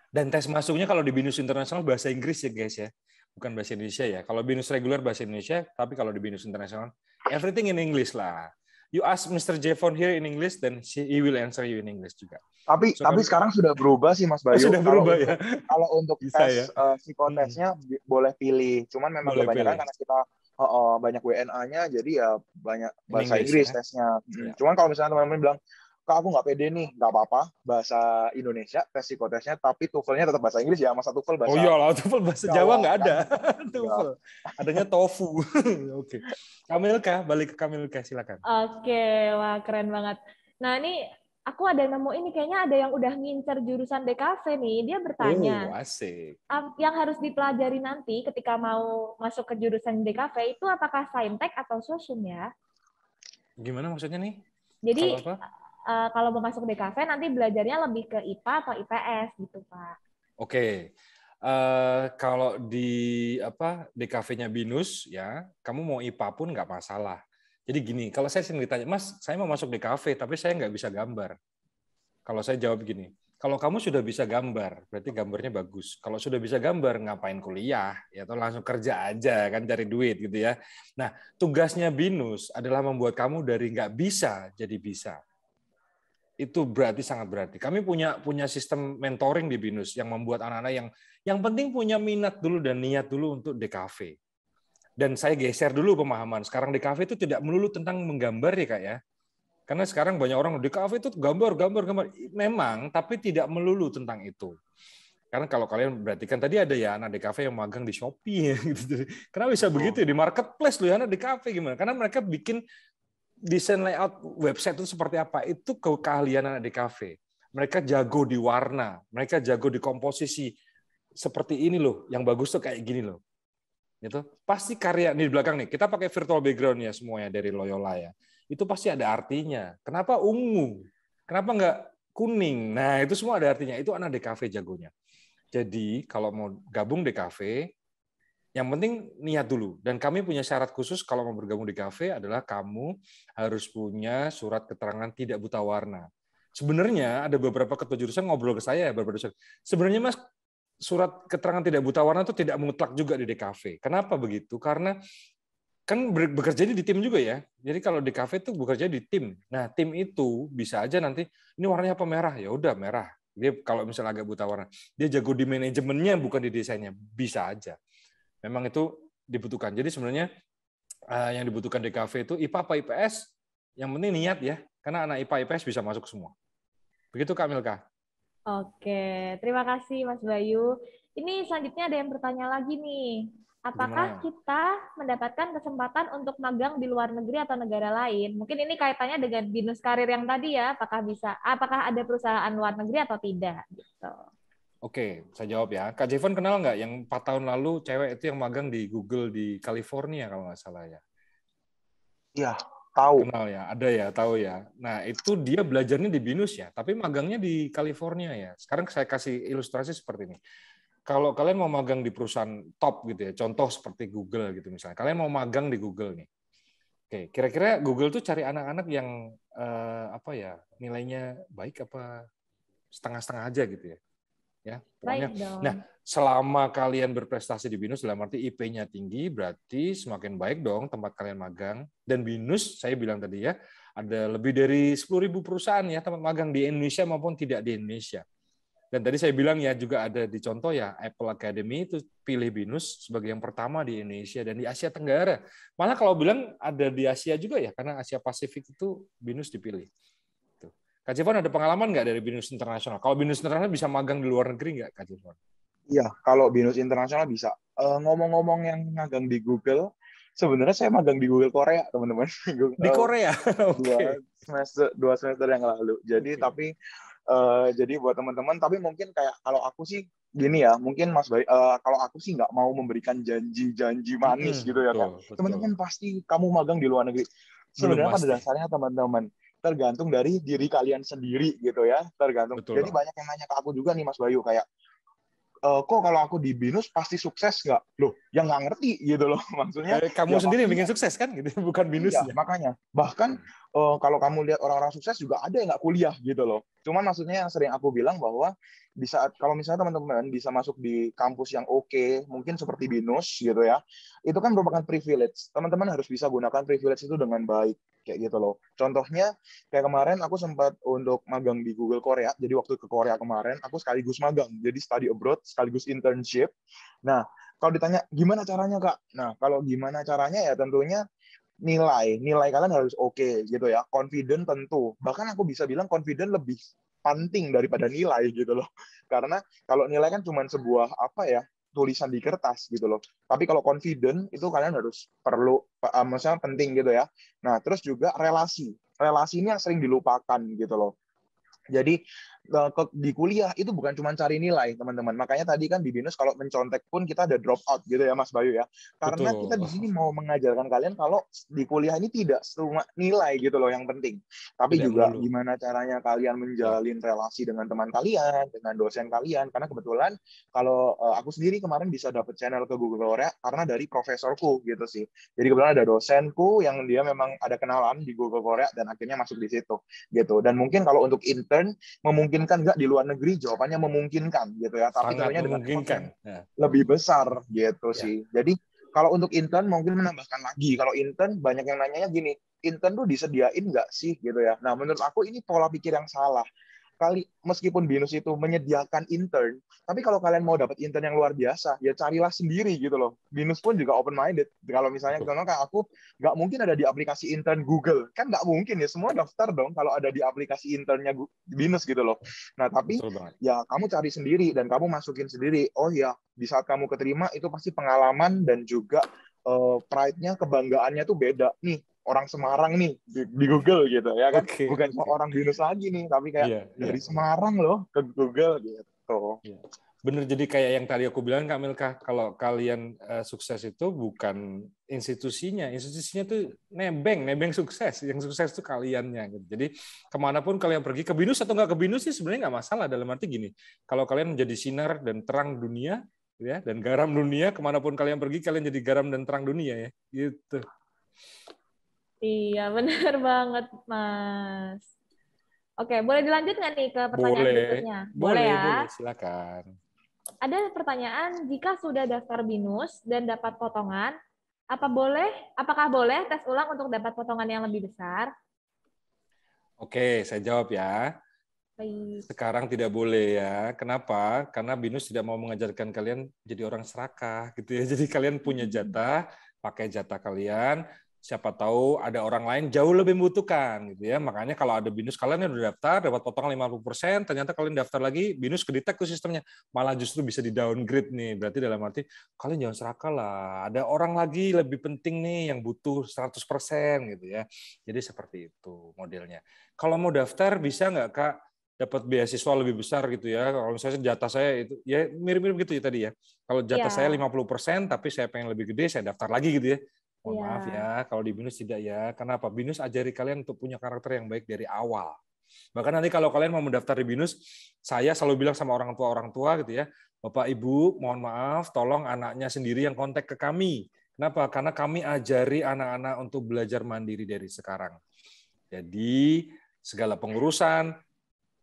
Dan tes masuknya kalau di BINUS internasional bahasa Inggris ya guys ya, bukan bahasa Indonesia ya. Kalau BINUS reguler bahasa Indonesia, tapi kalau di BINUS internasional everything in English lah. You ask Mr. Jevon here in English, then he will answer you in English juga. Tapi sekarang sudah berubah sih Mas Bayu. Sudah berubah ya. Kalau untuk tes psikotesnya boleh pilih. Cuman memang kebanyakan karena kita banyak WNA-nya, jadi ya banyak bahasa Inggris tesnya. Cuman kalau misalnya teman-teman bilang, Kak aku nggak pede nih, nggak apa-apa bahasa Indonesia tes psikotesnya, tapi TOEFL-nya tetap bahasa Inggris ya. Masa TOEFL bahasa Oh iya lah, TOEFL bahasa Jawa nggak ada. TOEFL adanya tofu. Oke. Kamilka, balik ke Kamilka silakan. Oke, wah keren banget. Nah ini aku ada nemu ini, kayaknya ada yang udah ngincer jurusan DKV nih. Dia bertanya, asik. Yang harus dipelajari nanti ketika mau masuk ke jurusan DKV itu apakah saintek atau sosum ya? Gimana maksudnya nih? Jadi Kalau apa? kalau mau masuk DKV nanti belajarnya lebih ke IPA atau IPS gitu, Pak. Oke. Kalau di DKV-nya BINUS ya, kamu mau IPA pun nggak masalah. Jadi gini, kalau saya sering ditanya, Mas, saya mau masuk DKV, tapi saya nggak bisa gambar. Kalau saya jawab gini, kalau kamu sudah bisa gambar, berarti gambarnya bagus. Kalau sudah bisa gambar, ngapain kuliah? Ya, atau langsung kerja aja, kan cari duit gitu ya. Nah, tugasnya BINUS adalah membuat kamu dari nggak bisa jadi bisa. Itu berarti sangat berarti. Kami punya sistem mentoring di BINUS yang membuat anak-anak yang penting punya minat dulu dan niat dulu untuk DKV. Dan saya geser dulu pemahaman. Sekarang DKV itu tidak melulu tentang menggambar ya Kak ya. Karena sekarang banyak orang DKV itu gambar. Memang, tapi tidak melulu tentang itu. Karena kalau kalian perhatikan tadi ada ya anak DKV yang magang di Shopee ya gitu. Kenapa bisa begitu ya di marketplace loh ya anak DKV gimana? Karena mereka bikin desain layout website itu seperti apa? Itu keahlian anak DKV. Mereka jago di warna, mereka jago di komposisi. Seperti ini loh, yang bagus tuh kayak gini loh. Gitu. Pasti karya di belakang nih, kita pakai virtual background ya semuanya dari Loyola ya. Itu pasti ada artinya. Kenapa ungu? Kenapa nggak kuning? Nah, itu semua ada artinya. Itu anak DKV jagonya. Jadi, kalau mau gabung DKV, yang penting niat dulu. Dan kami punya syarat khusus kalau mau bergabung di kafe adalah kamu harus punya surat keterangan tidak buta warna. Sebenarnya ada beberapa ketua jurusan ngobrol ke saya, beberapa dosen. Sebenarnya Mas, surat keterangan tidak buta warna itu tidak mutlak juga di DKV. Kenapa begitu? Karena kan bekerja di tim juga ya. Jadi kalau di kafe itu bekerja di tim. Nah, tim itu bisa aja nanti ini warnanya apa merah? Ya udah merah. Dia kalau misalnya agak buta warna, dia jago di manajemennya bukan di desainnya. Bisa aja. Memang itu dibutuhkan. Jadi sebenarnya yang dibutuhkan DKV itu IPA apa IPS, yang penting niat ya, karena anak IPA IPS bisa masuk semua. Begitu Kak Milka. Oke, terima kasih Mas Bayu. Ini selanjutnya ada yang bertanya lagi nih. Apakah Gimana? kita mendapatkan kesempatan untuk magang di luar negeri atau negara lain? Mungkin ini kaitannya dengan BINUS karir yang tadi ya, apakah ada perusahaan luar negeri atau tidak gitu. Oke, saya jawab ya. Kak Jevon kenal nggak yang 4 tahun lalu cewek itu yang magang di Google di California kalau nggak salah ya? Iya, tahu. Kenal ya, ada ya, tahu ya. Nah, itu dia belajarnya di BINUS ya, tapi magangnya di California ya. Sekarang saya kasih ilustrasi seperti ini. Kalau kalian mau magang di perusahaan top gitu ya, contoh seperti Google gitu misalnya. Kalian mau magang di Google nih. Oke, kira-kira Google tuh cari anak-anak yang nilainya baik apa setengah-setengah aja gitu ya. Ya, pokoknya. Baik dong. Nah, selama kalian berprestasi di BINUS dalam arti IP-nya tinggi, berarti semakin baik dong tempat kalian magang. Dan BINUS, saya bilang tadi ya, ada lebih dari 10.000 perusahaan ya tempat magang di Indonesia maupun tidak di Indonesia. Dan tadi saya bilang ya juga ada di contoh ya Apple Academy itu pilih BINUS sebagai yang pertama di Indonesia dan di Asia Tenggara. Malah kalau bilang ada di Asia juga ya karena Asia Pasifik itu BINUS dipilih. Tuh. Kak Jevon ada pengalaman nggak dari BINUS internasional? Kalau BINUS internasional bisa magang di luar negeri nggak Kak Jevon? Iya, kalau BINUS internasional bisa. Ngomong-ngomong yang magang di Google, sebenarnya saya magang di Google Korea, teman-teman. Di Korea, oke. Dua semester yang lalu. Jadi tapi jadi buat teman-teman, tapi mungkin kayak kalau aku sih gini ya, mungkin Mas Bayu, kalau aku sih nggak mau memberikan janji-janji manis gitu ya kan. Betul. Teman-teman pasti kamu magang di luar negeri. Belum Sebenarnya pada pasti. dasarnya teman-teman tergantung dari diri kalian sendiri gitu ya, tergantung. Betul Jadi dong. banyak yang nanya ke aku juga nih Mas Bayu kayak kok kalau aku di BINUS pasti sukses nggak? Loh, yang nggak ngerti gitu loh. Maksudnya Kamu ya sendiri yang pastinya bikin sukses kan gitu, bukan iya, BINUSnya. makanya. Bahkan kalau kamu lihat orang-orang sukses juga ada yang nggak kuliah gitu loh. Cuman maksudnya yang sering aku bilang bahwa di saat kalau misalnya teman-teman bisa masuk di kampus yang oke, mungkin seperti BINUS gitu ya, itu kan merupakan privilege. Teman-teman harus bisa gunakan privilege itu dengan baik kayak gitu loh. Contohnya kayak kemarin aku sempat untuk magang di Google Korea. Jadi waktu ke Korea kemarin aku sekaligus magang. Jadi study abroad sekaligus internship. Nah, kalau ditanya gimana caranya Kak? Nah, kalau gimana caranya ya tentunya nilai kalian harus oke gitu ya, confident tentu, bahkan aku bisa bilang confident lebih penting daripada nilai gitu loh, karena kalau nilai kan cuma sebuah apa ya, tulisan di kertas gitu loh, tapi kalau confident itu kalian harus maksudnya penting gitu ya. Nah terus juga relasi ini yang sering dilupakan gitu loh. Jadi di kuliah itu bukan cuma cari nilai, teman-teman. Makanya tadi kan di BINUS kalau mencontek pun kita ada drop out gitu ya, Mas Bayu ya. Karena kita di Betul. sini mau mengajarkan kalian kalau di kuliah ini tidak cuma nilai gitu loh yang penting. Tapi Tidak juga melulu. gimana caranya kalian Ya. menjalin relasi dengan teman kalian, dengan dosen kalian. Karena kebetulan kalau aku sendiri kemarin bisa dapat channel ke Google Korea karena dari profesorku gitu sih. Jadi kebetulan ada dosenku yang dia memang ada kenalan di Google Korea dan akhirnya masuk di situ gitu. Dan mungkin kalau untuk intern memungkinkan nggak di luar negeri? Jawabannya memungkinkan gitu ya, tapi Sangat tentunya dengan effort yang memungkinkan. Ya. lebih besar gitu Ya. sih. Jadi kalau untuk intern mungkin menambahkan lagi, kalau intern banyak yang nanyanya gini, intern tuh disediain nggak sih gitu ya. Nah menurut aku ini pola pikir yang salah. Meskipun BINUS itu menyediakan intern, tapi kalau kalian mau dapat intern yang luar biasa, ya carilah sendiri gitu loh. BINUS pun juga open minded. Kalau misalnya Betul. contoh kayak aku, nggak mungkin ada di aplikasi intern Google, kan nggak mungkin ya, semua daftar dong kalau ada di aplikasi internnya BINUS gitu loh. Nah tapi Betul banget. ya kamu cari sendiri dan kamu masukin sendiri. Oh ya, di saat kamu keterima itu pasti pengalaman dan juga pride-nya, kebanggaannya tuh beda nih. Orang Semarang nih di Google gitu ya kan, Oke, bukan cuma oke. orang BINUS lagi nih, tapi kayak Iya, iya. dari Semarang loh ke Google gitu. Iya. Bener, jadi kayak yang tadi aku bilang Kak Milka, kalau kalian sukses itu bukan institusinya tuh nebeng sukses, yang sukses itu kaliannya. Gitu. Jadi kemanapun kalian pergi, ke BINUS atau nggak ke BINUS sih sebenarnya nggak masalah, dalam arti gini, kalau kalian menjadi sinar dan terang dunia, ya, dan garam dunia, kemanapun kalian pergi, kalian jadi garam dan terang dunia ya, gitu. Iya, benar banget, Mas. Oke, boleh dilanjut nggak nih ke pertanyaan berikutnya? Boleh ya. Silakan. Ada pertanyaan, jika sudah daftar BINUS dan dapat potongan, apakah boleh tes ulang untuk dapat potongan yang lebih besar? Oke, saya jawab ya. Baik. Sekarang tidak boleh ya. Kenapa? Karena BINUS tidak mau mengajarkan kalian jadi orang serakah gitu ya. Jadi kalian punya jatah, pakai jatah kalian. Siapa tahu ada orang lain jauh lebih membutuhkan gitu ya. Makanya kalau ada BINUS, kalian yang udah daftar dapat potongan 50%, ternyata kalian daftar lagi, BINUS kedetek tuh sistemnya. Malah justru bisa di downgrade nih. Berarti dalam arti kalian jangan serakah lah. Ada orang lagi lebih penting nih yang butuh 100% gitu ya. Jadi seperti itu modelnya. Kalau mau daftar bisa nggak Kak dapat beasiswa lebih besar gitu ya. Kalau misalnya jatah saya itu ya mirip-mirip gitu ya tadi ya. Kalau jatah saya 50% tapi saya pengen lebih gede, saya daftar lagi gitu ya. Mohon maaf ya, kalau di BINUS tidak ya. Kenapa? BINUS ajari kalian untuk punya karakter yang baik dari awal. Bahkan nanti kalau kalian mau mendaftar di BINUS, saya selalu bilang sama orang tua gitu ya, Bapak Ibu, mohon maaf, tolong anaknya sendiri yang kontak ke kami. Kenapa? Karena kami ajari anak-anak untuk belajar mandiri dari sekarang. Jadi segala pengurusan,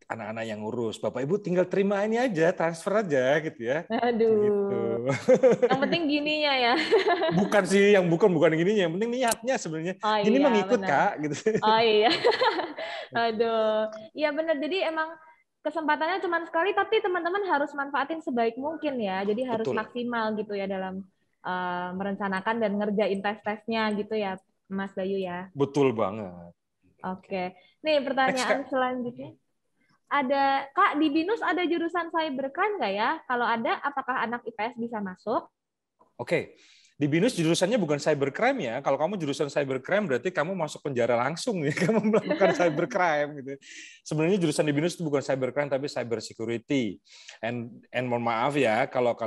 anak-anak yang ngurus. Bapak Ibu tinggal terima ini aja, transfer aja gitu ya. Aduh. Gitu. Yang penting gininya ya. Bukan sih, bukan gininya, yang penting niatnya sebenarnya. Oh Gini iya, mengikut benar. Kak gitu. Oh iya. Aduh. Iya benar. Jadi emang kesempatannya cuma sekali, tapi teman-teman harus manfaatin sebaik mungkin ya. Jadi harus Betul. maksimal gitu ya dalam merencanakan dan ngerjain tes-tesnya gitu ya, Mas Bayu ya. Betul banget. Oke. Nih pertanyaan selanjutnya. Ada, Kak, di BINUS ada jurusan cybercrime nggak ya? Kalau ada, apakah anak IPS bisa masuk? Oke. Di BINUS jurusannya bukan cybercrime ya. Kalau kamu jurusan cybercrime berarti kamu masuk penjara langsung ya. Kamu melakukan cybercrime gitu. Sebenarnya jurusan di BINUS itu bukan cybercrime tapi cyber security. And mohon maaf ya, kalau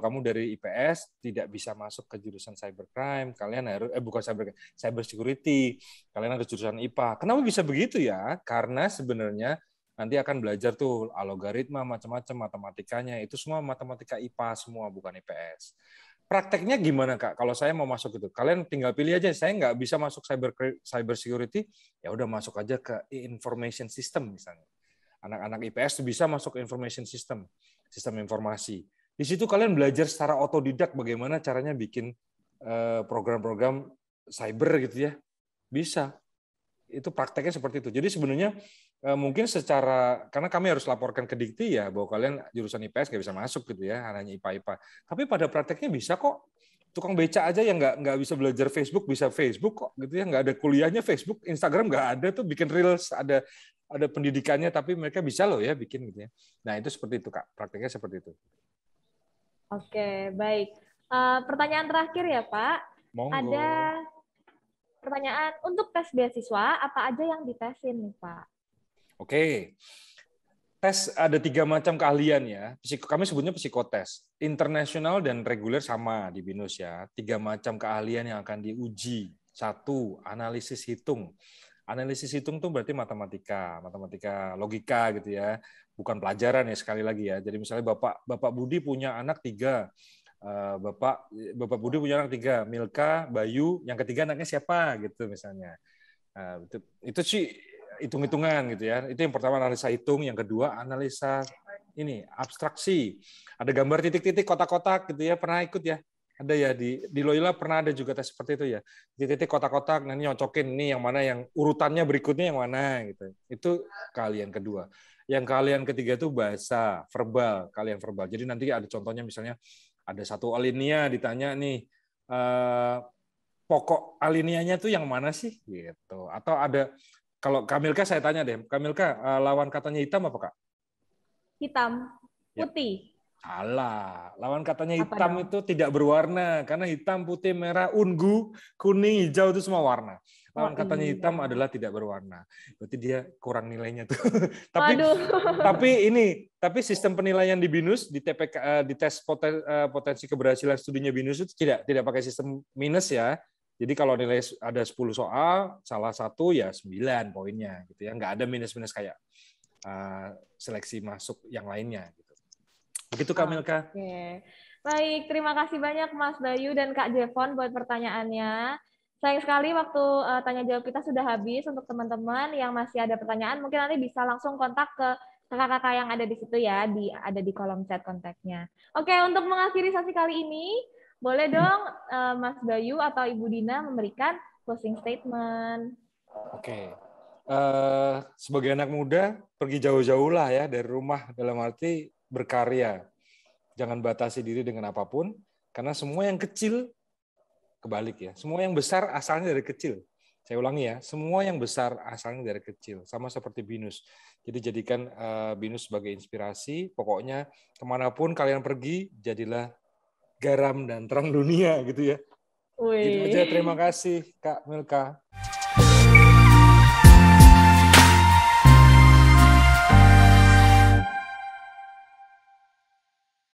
kamu dari IPS tidak bisa masuk ke jurusan cybercrime, kalian harus bukan cyber security. Kalian harus jurusan IPA. Kenapa bisa begitu ya? Karena sebenarnya nanti akan belajar tuh algoritma macam-macam, matematikanya itu semua matematika IPA semua, bukan IPS. Prakteknya gimana Kak? Kalau saya mau masuk itu, kalian tinggal pilih aja. Saya nggak bisa masuk cyber security, ya udah masuk aja ke information system misalnya. Anak-anak IPS bisa masuk ke information system, sistem informasi. Di situ kalian belajar secara otodidak bagaimana caranya bikin program-program cyber gitu ya. Bisa. Itu prakteknya seperti itu. Jadi sebenarnya mungkin karena kami harus laporkan ke Dikti ya bahwa kalian jurusan IPS nggak bisa masuk gitu ya, hanya IPA. Tapi pada prakteknya bisa kok. Tukang beca aja yang nggak bisa belajar Facebook bisa Facebook kok gitu ya, nggak ada kuliahnya Facebook, Instagram nggak ada tuh bikin reels, ada pendidikannya tapi mereka bisa loh ya bikin gitu ya. Nah itu seperti itu Kak, prakteknya seperti itu. Oke, baik. Pertanyaan terakhir ya Pak. Monggo. Ada pertanyaan, untuk tes beasiswa apa aja yang ditesin nih Pak? Oke. tes ada 3 macam keahlian ya. Kami sebutnya psikotes. Internasional dan reguler sama di BINUS ya. 3 macam keahlian yang akan diuji. 1, analisis hitung. Analisis hitung tuh berarti matematika logika gitu ya. Bukan pelajaran ya, sekali lagi ya. Jadi misalnya Bapak Budi punya anak 3. Bapak Budi punya anak 3, Milka, Bayu, yang ketiga anaknya siapa gitu misalnya. Nah, itu sih hitung-hitungan gitu ya. Itu yang pertama, analisa hitung. Yang kedua, analisa ini abstraksi. Ada gambar titik-titik, kotak-kotak gitu ya. Pernah ikut ya? Ada ya di Loyola pernah ada juga tes seperti itu ya. Titik-titik, kotak-kotak, nanti nyocokin ini yang mana yang urutannya berikutnya yang mana gitu. Itu keahlian kedua. Yang keahlian ketiga itu bahasa verbal, keahlian verbal. Jadi nanti ada contohnya misalnya ada satu alinea ditanya nih pokok alinianya tuh yang mana sih gitu. Atau ada, kalau Kamilka saya tanya deh, Kamilka lawan katanya hitam apa Kak? Hitam, putih. Salah. Lawan katanya Apa hitam dong? itu tidak berwarna, karena hitam, putih, merah, ungu, kuning, hijau itu semua warna. Lawan katanya hitam adalah tidak berwarna. Berarti dia kurang nilainya tuh. Tapi sistem penilaian di BINUS di TPK, di tes potensi keberhasilan studinya BINUS itu tidak pakai sistem minus ya. Jadi kalau nilai ada 10 soal, salah satu ya 9 poinnya gitu ya. Nggak ada minus-minus kayak seleksi masuk yang lainnya gitu. Begitu Kak Milka. Oke. Baik, terima kasih banyak Mas Bayu dan Kak Jevon buat pertanyaannya. Sayang sekali waktu tanya jawab kita sudah habis. Untuk teman-teman yang masih ada pertanyaan, mungkin nanti bisa langsung kontak ke kakak-kakak yang ada di situ ya, ada di kolom chat kontaknya. Oke, untuk mengakhiri sesi kali ini, boleh dong Mas Bayu atau Ibu Dina memberikan closing statement. Oke. Sebagai anak muda, pergi jauh-jauh lah ya dari rumah, dalam arti berkarya. Jangan batasi diri dengan apapun, karena semua yang kecil, kebalik ya, semua yang besar asalnya dari kecil. Saya ulangi ya, semua yang besar asalnya dari kecil, sama seperti BINUS. Jadi jadikan BINUS sebagai inspirasi, pokoknya kemanapun kalian pergi, jadilah garam dan terang dunia gitu ya. Gitu aja, terima kasih Kak Milka.